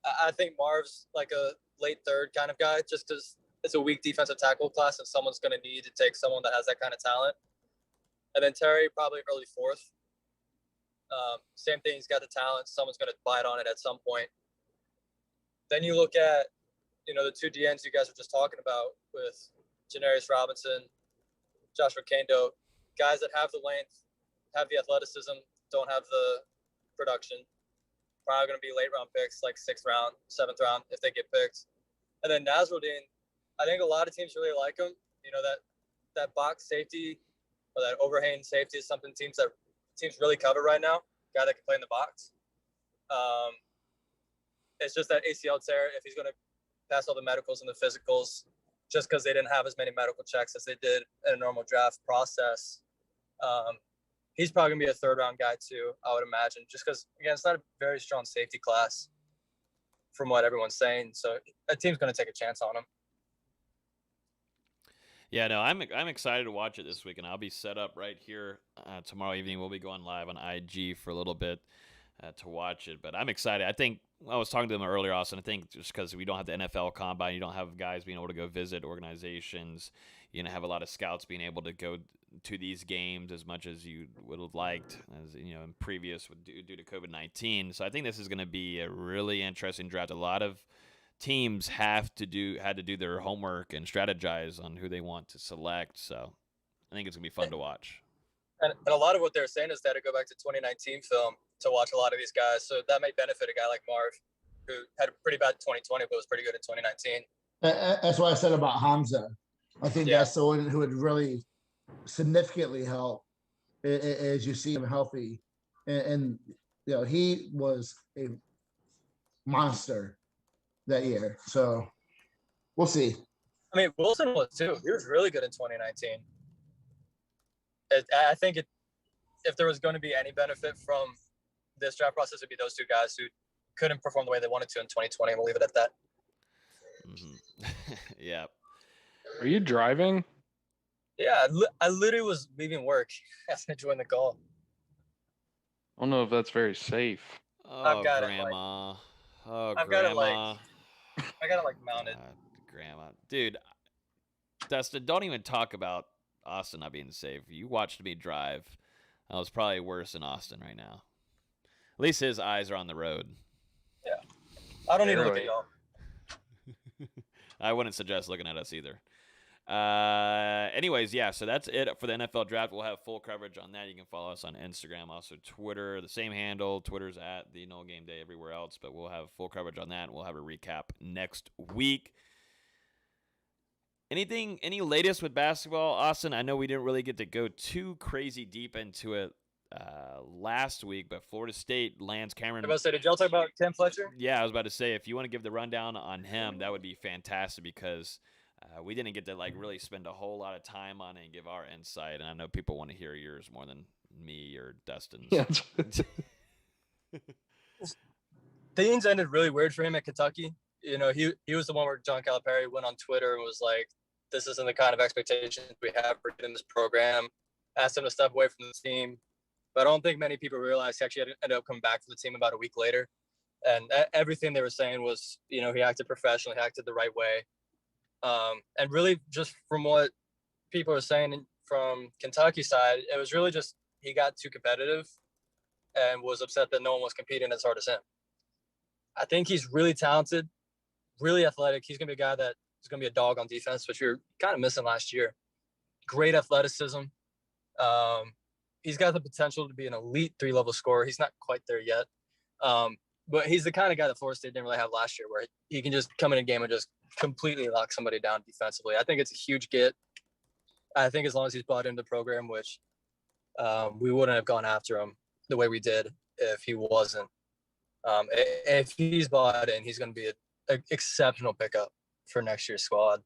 E: I think Marv's like a late 3rd kind of guy, just because it's a weak defensive tackle class and someone's going to need to take someone that has that kind of talent. And then Terry, probably early 4th. Same thing, he's got the talent. Someone's going to bite on it at some point. Then you look at, the 2 DNs you guys were just talking about with Janaris Robinson, Joshua Kando, guys that have the length, have the athleticism, don't have the production. Probably going to be late round picks, like 6th round, 7th round, if they get picked. And then Nasruddin, I think a lot of teams really like him. That box safety or that overhang safety is something teams really cover right now. Guy that can play in the box. It's just that ACL tear, if he's going to pass all the medicals and the physicals, just because they didn't have as many medical checks as they did in a normal draft process. He's probably going to be a 3rd round guy too, I would imagine, just because, again, it's not a very strong safety class from what everyone's saying. So a team's going to take a chance on him.
A: Yeah, no, I'm excited to watch it this week, and I'll be set up right here tomorrow evening. We'll be going live on IG for a little bit to watch it, but I'm excited. I think I was talking to them earlier, Austin. I think just because we don't have the NFL Combine, you don't have guys being able to go visit organizations, have a lot of scouts being able to go to these games as much as you would have liked, as in previous due to COVID-19. So I think this is going to be a really interesting draft. A lot of teams had to do their homework and strategize on who they want to select. So I think it's going to be fun to watch.
E: And a lot of what they're saying is that to go back to 2019 film to watch a lot of these guys. So that may benefit a guy like Marv, who had a pretty bad 2020, but was pretty good in 2019.
C: That's what I said about Hamza. I think that's the one who would really significantly help as you see him healthy. And he was a monster that year. So we'll see.
E: I mean, Wilson was too. He was really good in 2019. I think if there was going to be any benefit from this draft process, it'd be those 2 guys who couldn't perform the way they wanted to in 2020. We'll leave it at that.
A: Mm-hmm. Yeah.
B: Are you driving?
E: Yeah, I literally was leaving work as I joined the call.
B: I don't know if that's very safe.
A: Oh,
E: I've got
A: Grandma.
E: I've
A: Grandma.
E: I got it mounted.
A: Grandma. Dude, Dustin, don't even talk about Austin not being safe. You watched me drive. I was probably worse than Austin right now. At least his eyes are on the road.
E: Yeah. I don't need to look at y'all.
A: I wouldn't suggest looking at us either. Anyways, yeah, so that's it for the NFL draft. We'll have full coverage on that. You can follow us on Instagram, also Twitter, the same handle. Twitter's at the No Game Day everywhere else, but we'll have full coverage on that, and we'll have a recap next week. Any latest with basketball, Austin? I know we didn't really get to go too crazy deep into it last week, but Florida State lands Cameron.
E: I was about to say, did y'all talk about Tim Fletcher?
A: Yeah, I was about to say, if you want to give the rundown on him, that would be fantastic because we didn't get to really spend a whole lot of time on it and give our insight. And I know people want to hear yours more than me or Dustin's.
B: Yeah.
E: Things ended really weird for him at Kentucky. He was the one where John Calipari went on Twitter and was like, this isn't the kind of expectations we have for in this program. Asked him to step away from the team. But I don't think many people realized he actually ended up coming back to the team about a week later. And everything they were saying was, he acted professionally, he acted the right way. And really just from what people are saying from Kentucky side, it was really just he got too competitive and was upset that no one was competing as hard as him. I think he's really talented, really athletic. He's going to be a guy that is going to be a dog on defense, which we were kind of missing last year. Great athleticism. He's got the potential to be an elite 3-level scorer. He's not quite there yet. But he's the kind of guy that Florida State didn't really have last year, where he can just come in a game and just completely lock somebody down defensively. I think it's a huge get. I think as long as he's bought into the program, which we wouldn't have gone after him the way we did if he wasn't. If he's bought in, he's going to be an exceptional pickup for next year's squad.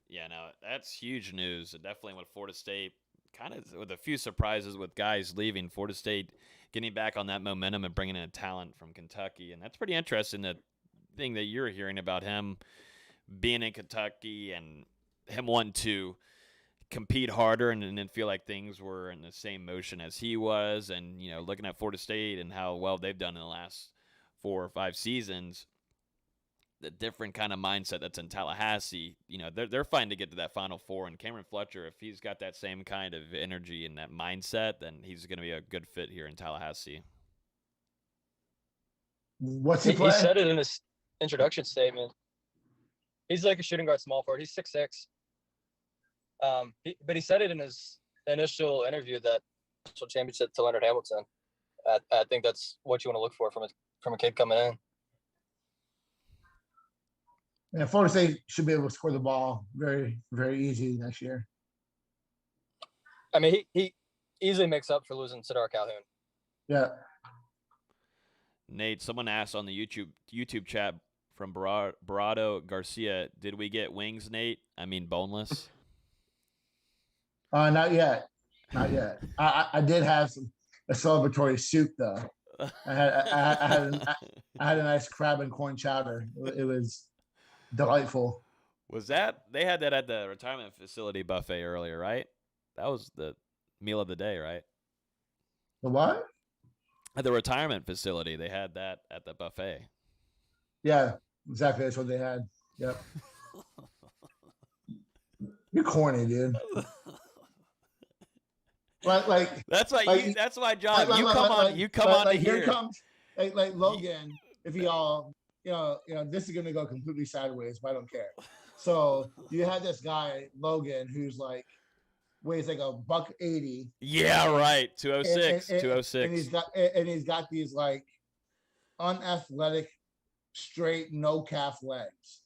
A: Yeah, no, that's huge news. Definitely with Florida State, kind of with a few surprises with guys leaving. Florida State getting back on that momentum and bringing in a talent from Kentucky. And that's pretty interesting, that thing that you're hearing about him being in Kentucky and him wanting to compete harder and then feel like things were in the same motion as he was. And, looking at Florida State and how well they've done in the last 4 or 5 seasons, the different kind of mindset that's in Tallahassee, they're fighting to get to that Final Four. And Cameron Fletcher, if he's got that same kind of energy and that mindset, then he's going to be a good fit here in Tallahassee.
C: What's he
E: He
C: playing?
E: said it in his introduction statement. He's like a shooting guard small forward. He's 6'6". But he said it in his initial interview that national championship to Leonard Hamilton. I think that's what you want to look for from a kid coming in.
C: Yeah, Florida State should be able to score the ball very, very easy next year.
E: I mean, he easily makes up for losing Sidar Calhoun.
C: Yeah.
A: Nate, someone asked on the YouTube chat from Barado Garcia, did we get wings, Nate? I mean, boneless?
C: Not yet. Not yet. I did have a celebratory soup, though. I had a nice crab and corn chowder. It was delightful.
A: Was that they had that at the retirement facility buffet earlier, right? That was the meal of the day, right?
C: The what?
A: At the retirement facility, they had that at the buffet.
C: Yeah, exactly. That's what they had. Yep. You're corny, dude. Like
A: that's why
C: like,
A: that's why John, you come on to
C: here
A: here.
C: Comes like Logan. If y'all, this is gonna go completely sideways, but I don't care. So you had this guy Logan who's like weighs like $180.
A: Yeah, right. 206, 206.
C: And he's got these like unathletic, straight, no calf legs.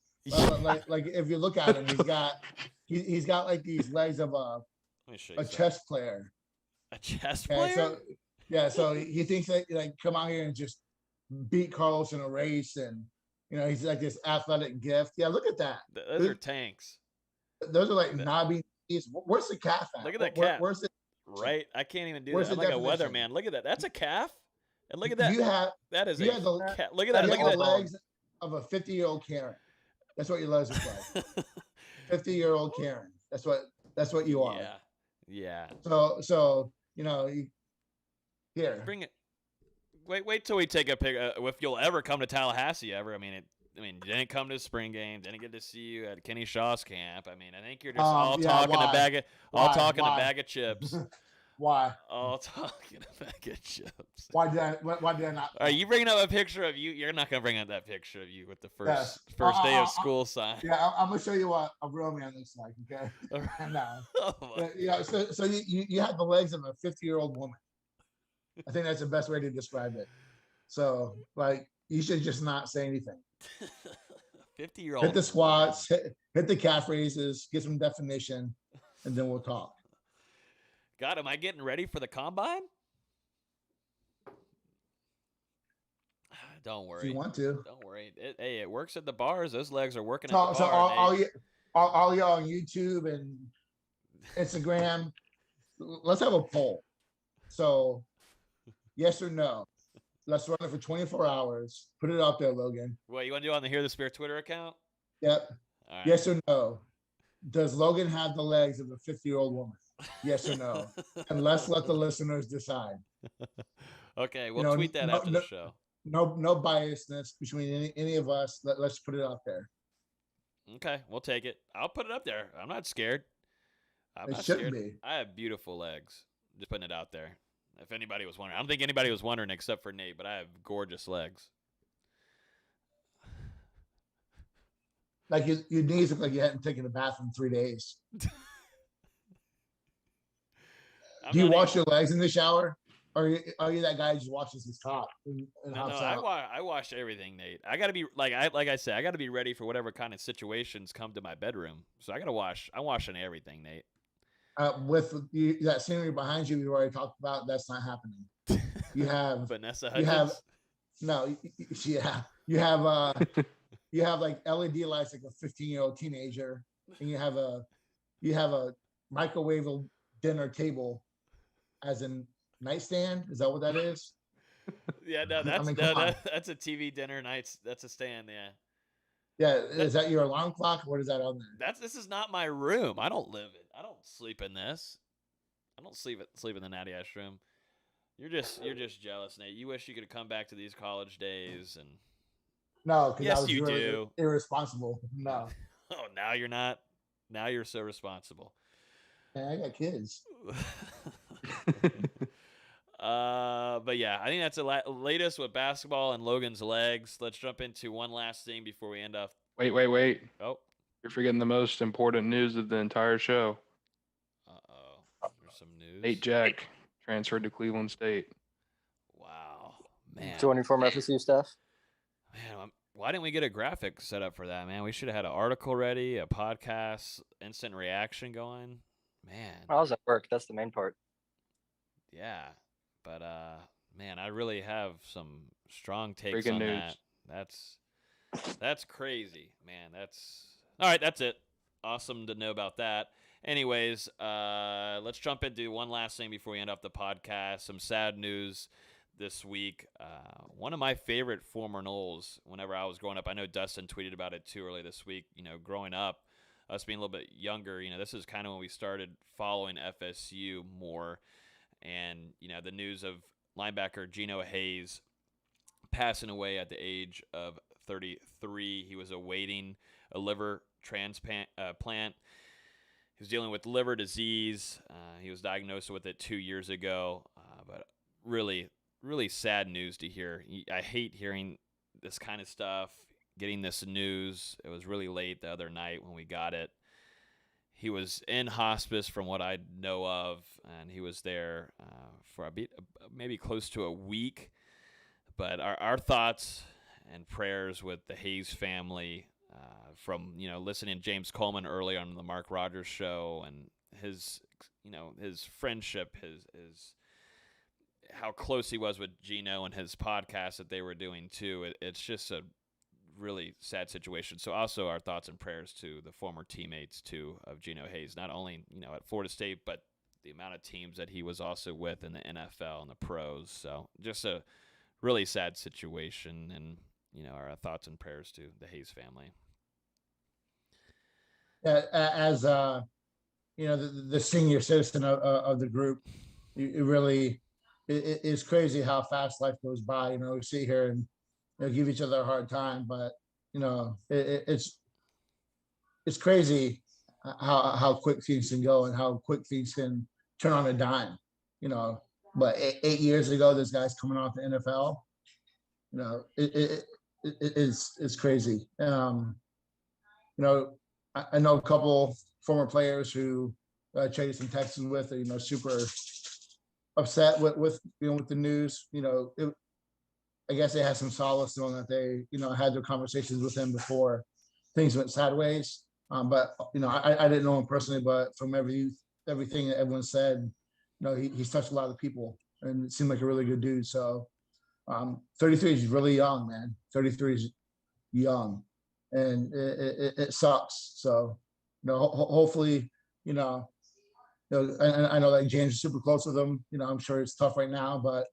C: like if you look at him, he's got like these legs of a chess player.
A: A chess player?
C: So he thinks that like come out here and just beat Carlos in a race, and he's like this athletic gift. Yeah, look at that.
A: Those are tanks.
C: Those are like knobby. Where's the calf at?
A: Look at that calf.
C: Where's it?
A: Right, I can't even do
C: Where's
A: that. I'm
C: the
A: like a
C: definition?
A: weatherman. Look at that. That's a calf. And look at that. That is a calf. Look at that. Look at that.
C: Legs of a 50-year-old Karen. That's what your legs look like. 50-year-old Karen. That's what you are.
A: Yeah.
C: So here.
A: Bring it. Wait till we take a pic. If you'll ever come to Tallahassee ever, you didn't come to spring game, didn't get to see you at Kenny Shaw's camp. I think you're just all talking a bag of chips.
C: Why?
A: All talking about good chips.
C: Why did I not?
A: Are you bringing up a picture of you? You're not gonna bring up that picture of you with the
C: Yes.
A: first day of school sign.
C: Yeah, I'm gonna show you what a real man looks like. Okay. And
A: Oh my
C: yeah. So you have the legs of a 50-year-old woman. I think that's the best way to describe it. So like you should just not say anything.
A: 50-year-old.
C: Hit the squats, hit the calf raises, get some definition, and then we'll talk.
A: God, am I getting ready for the combine? Don't worry.
C: If you want to.
A: Don't worry. It works at the bars. Those legs are working
C: So,
A: at the
C: so
A: bar.
C: all y'all on YouTube and Instagram, let's have a poll. So, yes or no? Let's run it for 24 hours. Put it out there, Logan.
A: What you want to do on the Hear the Spear Twitter account?
C: Yep.
A: All right.
C: Yes or no? Does Logan have the legs of a 50-year-old woman? Yes or no? And let's let the listeners decide.
A: Okay, we'll tweet that after the show.
C: No biasness between any of us. Let's put it out there.
A: Okay, we'll take it. I'll put it up there. I'm not scared.
C: It shouldn't be.
A: I have beautiful legs. Just putting it out there. If anybody was wondering. I don't think anybody was wondering except for Nate, but I have gorgeous legs.
C: Like your knees look like you hadn't taken a bath in 3 days. Do you wash your legs in the shower? Or are you that guy who just washes his top?
A: No, I wash everything, Nate. I gotta be like I said, I gotta be ready for whatever kind of situations come to my bedroom. So I gotta wash. I'm washing everything, Nate.
C: With that scenery behind you, we already talked about. That's not happening. You have
A: Vanessa Hudgens?
C: You have no, yeah. You have like LED lights like a 15-year-old teenager, and you have a microwave dinner table as in nightstand. Is that what that is?
A: Yeah, no, that's a TV dinner nights. That's a stand, yeah.
C: Yeah, is that your alarm clock? What is that on there?
A: This is not my room. I don't live it. I don't sleep in this. I don't sleep in the Natty Ash room. You're just jealous, Nate. You wish you could come back to these college days and.
C: No, because
A: yes,
C: I was
A: you
C: really
A: do.
C: Irresponsible. No.
A: Oh, now you're not. Now you're so responsible.
C: Yeah, I got kids.
A: But yeah, I think that's the latest with basketball and Logan's legs. Let's jump into one last thing before we end off.
B: Wait.
A: Oh,
B: you're forgetting the most important news of the entire show.
A: There's some news.
B: Nate Jack transferred to Cleveland State.
A: Wow, man.
E: Joining former FSU staff.
A: Man, why didn't we get a graphic set up for that, man? We should have had an article ready, a podcast, instant reaction going. Man.
E: How does that work? That's the main part.
A: Yeah. But, man, I really have some strong takes
B: Breaking
A: on
B: news.
A: that. That's crazy, man. All right, that's it. Awesome to know about that. Anyways, let's jump into one last thing before we end off the podcast. Some sad news this week. One of my favorite former Noles whenever I was growing up, I know Dustin tweeted about it too early this week, growing up, us being a little bit younger, this is kind of when we started following FSU more. And, the news of linebacker Geno Hayes passing away at the age of 33. He was awaiting a liver transplant. He was dealing with liver disease. He was diagnosed with it 2 years ago. But really, really sad news to hear. I hate hearing this kind of stuff, getting this news. It was really late the other night when we got it. He was in hospice from what I know of, and he was there for maybe close to a week. But our thoughts and prayers with the Hayes family from, listening to James Coleman early on the Mark Rogers show and his friendship, his how close he was with Geno and his podcast that they were doing too. It's just a really sad situation. So also our thoughts and prayers to the former teammates too of Geno Hayes, not only, at Florida State, but the amount of teams that he was also with in the NFL and the pros. So just a really sad situation, and, our thoughts and prayers to the Hayes family.
C: As the senior citizen of the group, it really is crazy how fast life goes by. We sit here and give each other a hard time, but it's crazy how quick things can go and how quick things can turn on a dime. But 8 years ago, this guy's coming off the NFL. It's crazy. I know a couple former players who traded some Texans with, super upset with with the news. I guess they had some solace knowing that they, had their conversations with him before things went sideways. But I didn't know him personally, but from everything that everyone said, he's touched a lot of people and it seemed like a really good dude. So 33 is really young, man. 33 is young, and it sucks. So hopefully, and I know that James is super close with him. I'm sure it's tough right now, but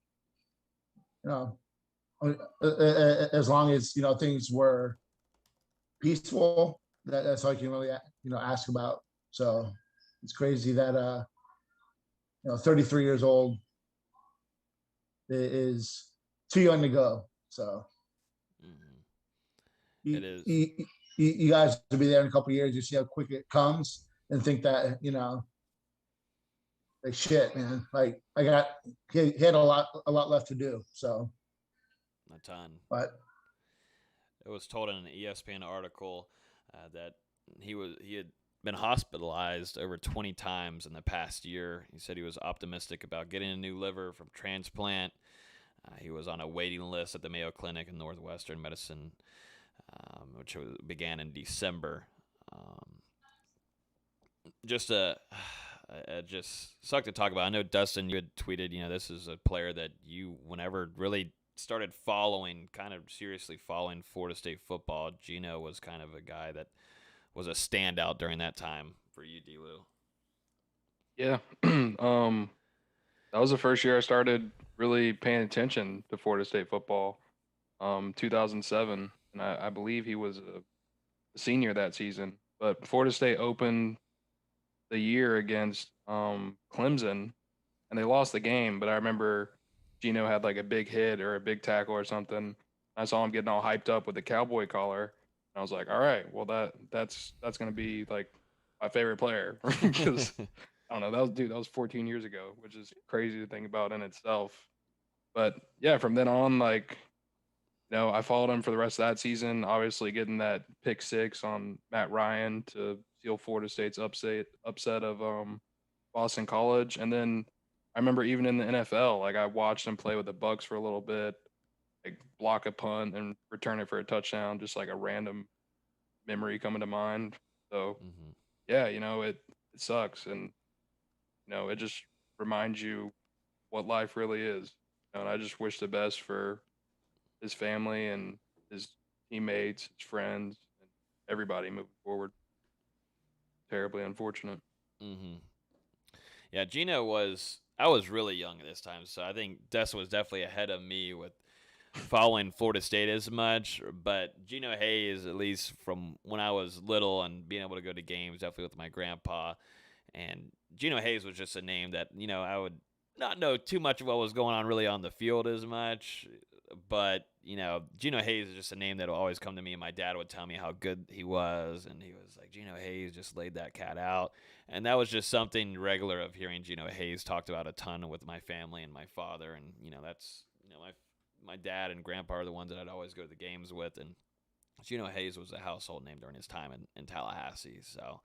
C: as long as things were peaceful, that's all you can really ask about. So it's crazy that 33 years old is too young to go. So
A: it is.
C: You guys will be there in a couple of years. You see how quick it comes, and think that like shit, man. Like he had a lot left to do. So
A: a ton.
C: But
A: it was told in an ESPN article that he had been hospitalized over 20 times in the past year. He said he was optimistic about getting a new liver from transplant. He was on a waiting list at the Mayo Clinic in Northwestern Medicine, which began in December. Just sucked to talk about. I know, Dustin, you had tweeted, this is a player that you, whenever really started kind of seriously following Florida State football, Geno was kind of a guy that was a standout during that time for you, D-Lou.
B: Yeah. That was the first year I started really paying attention to Florida State football, 2007. And I believe he was a senior that season. But Florida State opened the year against Clemson, and they lost the game. But I remember Geno had like a big hit or a big tackle or something. I saw him getting all hyped up with the cowboy collar. And I was like, all right, well, that's going to be like my favorite player. Because I don't know, that was 14 years ago, which is crazy to think about in itself. But yeah, from then on, I followed him for the rest of that season, obviously getting that pick 6 on Matt Ryan to seal Florida State's upset of Boston College. And then I remember even in the NFL, I watched him play with the Bucks for a little bit, block a punt and return it for a touchdown, just like a random memory coming to mind. So yeah, it sucks. And it just reminds you what life really is. And I just wish the best for his family and his teammates, his friends, and everybody moving forward. Terribly unfortunate.
A: Yeah, I was really young at this time, so I think Dessa was definitely ahead of me with following Florida State as much. But Geno Hayes, at least from when I was little and being able to go to games, definitely with my grandpa. And Geno Hayes was just a name that, I would not know too much of what was going on really on the field as much. But, Geno Hayes is just a name that will always come to me. And my dad would tell me how good he was. And he was like, Geno Hayes just laid that cat out. And that was just something regular of hearing Geno Hayes talked about a ton with my family and my father. And, that's, my dad and grandpa are the ones that I'd always go to the games with. And Geno Hayes was a household name during his time in Tallahassee. So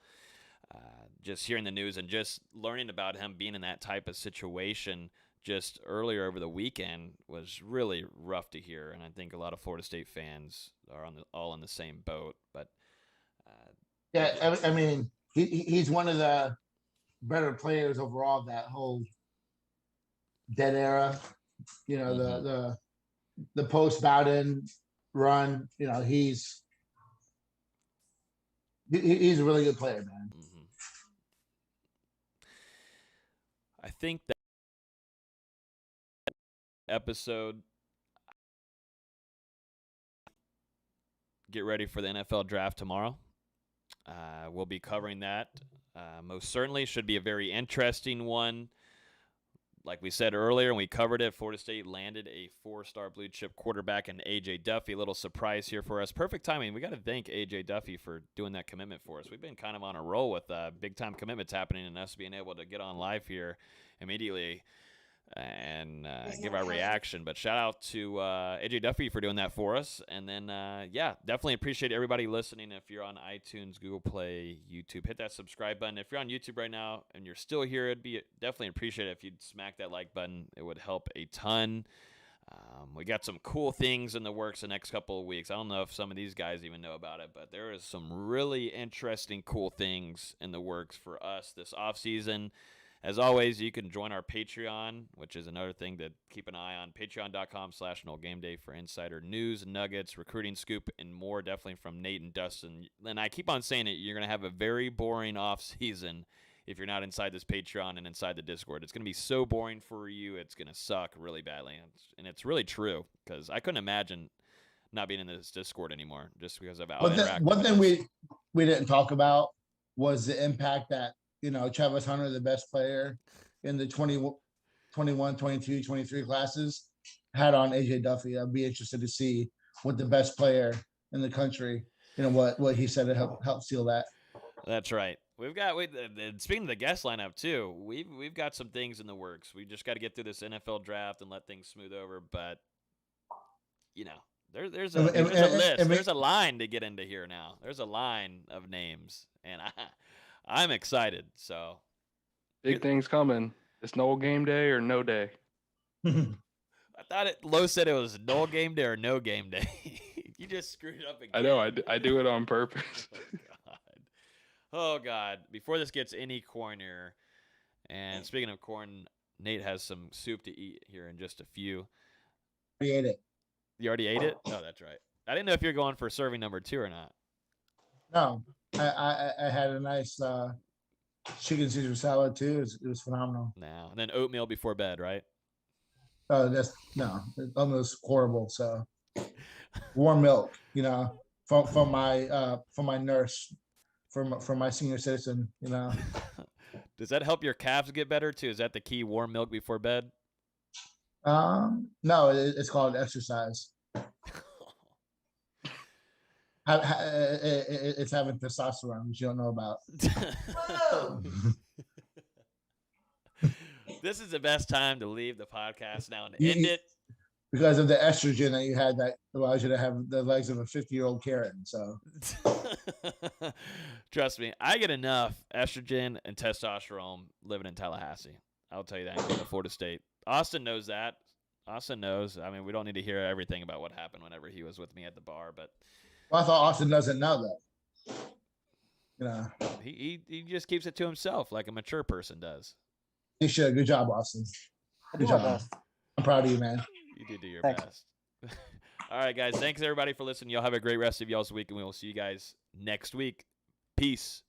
A: just hearing the news and just learning about him being in that type of situation just earlier over the weekend was really rough to hear. And I think a lot of Florida State fans are all in the same boat. But
C: yeah, I mean, he's one of the better players overall, that whole dead era, the post Bowden run, he's a really good player, man.
A: I think that episode, get ready for the NFL draft tomorrow. We'll be covering that. Most certainly should be a very interesting one. Like we said earlier, and we covered it, Florida State landed a 4-star blue chip quarterback in A.J. Duffy. A little surprise here for us. Perfect timing. We got to thank A.J. Duffy for doing that commitment for us. We've been kind of on a roll with big-time commitments happening and us being able to get on live here immediately. and
D: There's
A: give
D: no
A: our
D: hazard.
A: reaction. But shout out to AJ Duffy for doing that for us. And then, yeah, definitely appreciate everybody listening. If you're on iTunes, Google Play, YouTube, hit that subscribe button. If you're on YouTube right now and you're still here, it'd be definitely appreciate it if you'd smack that like button. It would help a ton. We got some cool things in the works the next couple of weeks. I don't know if some of these guys even know about it, but there is some really interesting, cool things in the works for us this offseason. As always, you can join our Patreon, which is another thing to keep an eye on. Patreon.com/NoGameDay for insider news, nuggets, recruiting scoop, and more. Definitely from Nate and Dustin. And I keep on saying it, you're going to have a very boring offseason if you're not inside this Patreon and inside the Discord. It's going to be so boring for you. It's going to suck really badly. And it's really true because I couldn't imagine not being in this Discord anymore just because of how interactive.
C: One thing we didn't talk about was the impact that, Travis Hunter, the best player in the 21, 22, 23 classes, had on AJ Duffy. I'd be interested to see what the best player in the country, what he said to help seal that.
A: That's right. Speaking of the guest lineup too, we've got some things in the works. We just got to get through this NFL draft and let things smooth over. But there's a list. There's a line to get into here now. There's a line of names, and I'm excited. So
B: Big things coming. It's no game day or no day.
A: I thought Lowe said it was no game day or no game day. You just screwed it up again.
B: I know. I do it on purpose.
A: Oh, God. Before this gets any cornier, and speaking of corn, Nate has some soup to eat here in just a few.
C: I ate it.
A: You already ate it? Oh, that's right. I didn't know if you're going for serving number 2 or not.
C: No, I had a nice chicken Caesar salad too. It was phenomenal.
A: No. And then oatmeal before bed, right?
C: It's almost horrible. So warm milk, from my nurse. From my senior citizen,
A: Does that help your calves get better too? Is that the key? Warm milk before bed?
C: No, it's called exercise. It's having testosterone, which you don't know about.
D: Whoa.
A: This is the best time to leave the podcast now and end it.
C: Because of the estrogen that you had that allows you to have the legs of a 50-year-old Karen. So
A: trust me, I get enough estrogen and testosterone living in Tallahassee. I'll tell you that. In Florida State. Austin knows that. Austin knows. I mean, we don't need to hear everything about what happened whenever he was with me at the bar, but
C: I thought Austin doesn't know that.
A: He just keeps it to himself like a mature person does.
C: He should. Good job, Austin. Good job. I'm proud of you, man.
A: You did do your best. All right, guys. Thanks, everybody, for listening. Y'all have a great rest of y'all's week, and we will see you guys next week. Peace.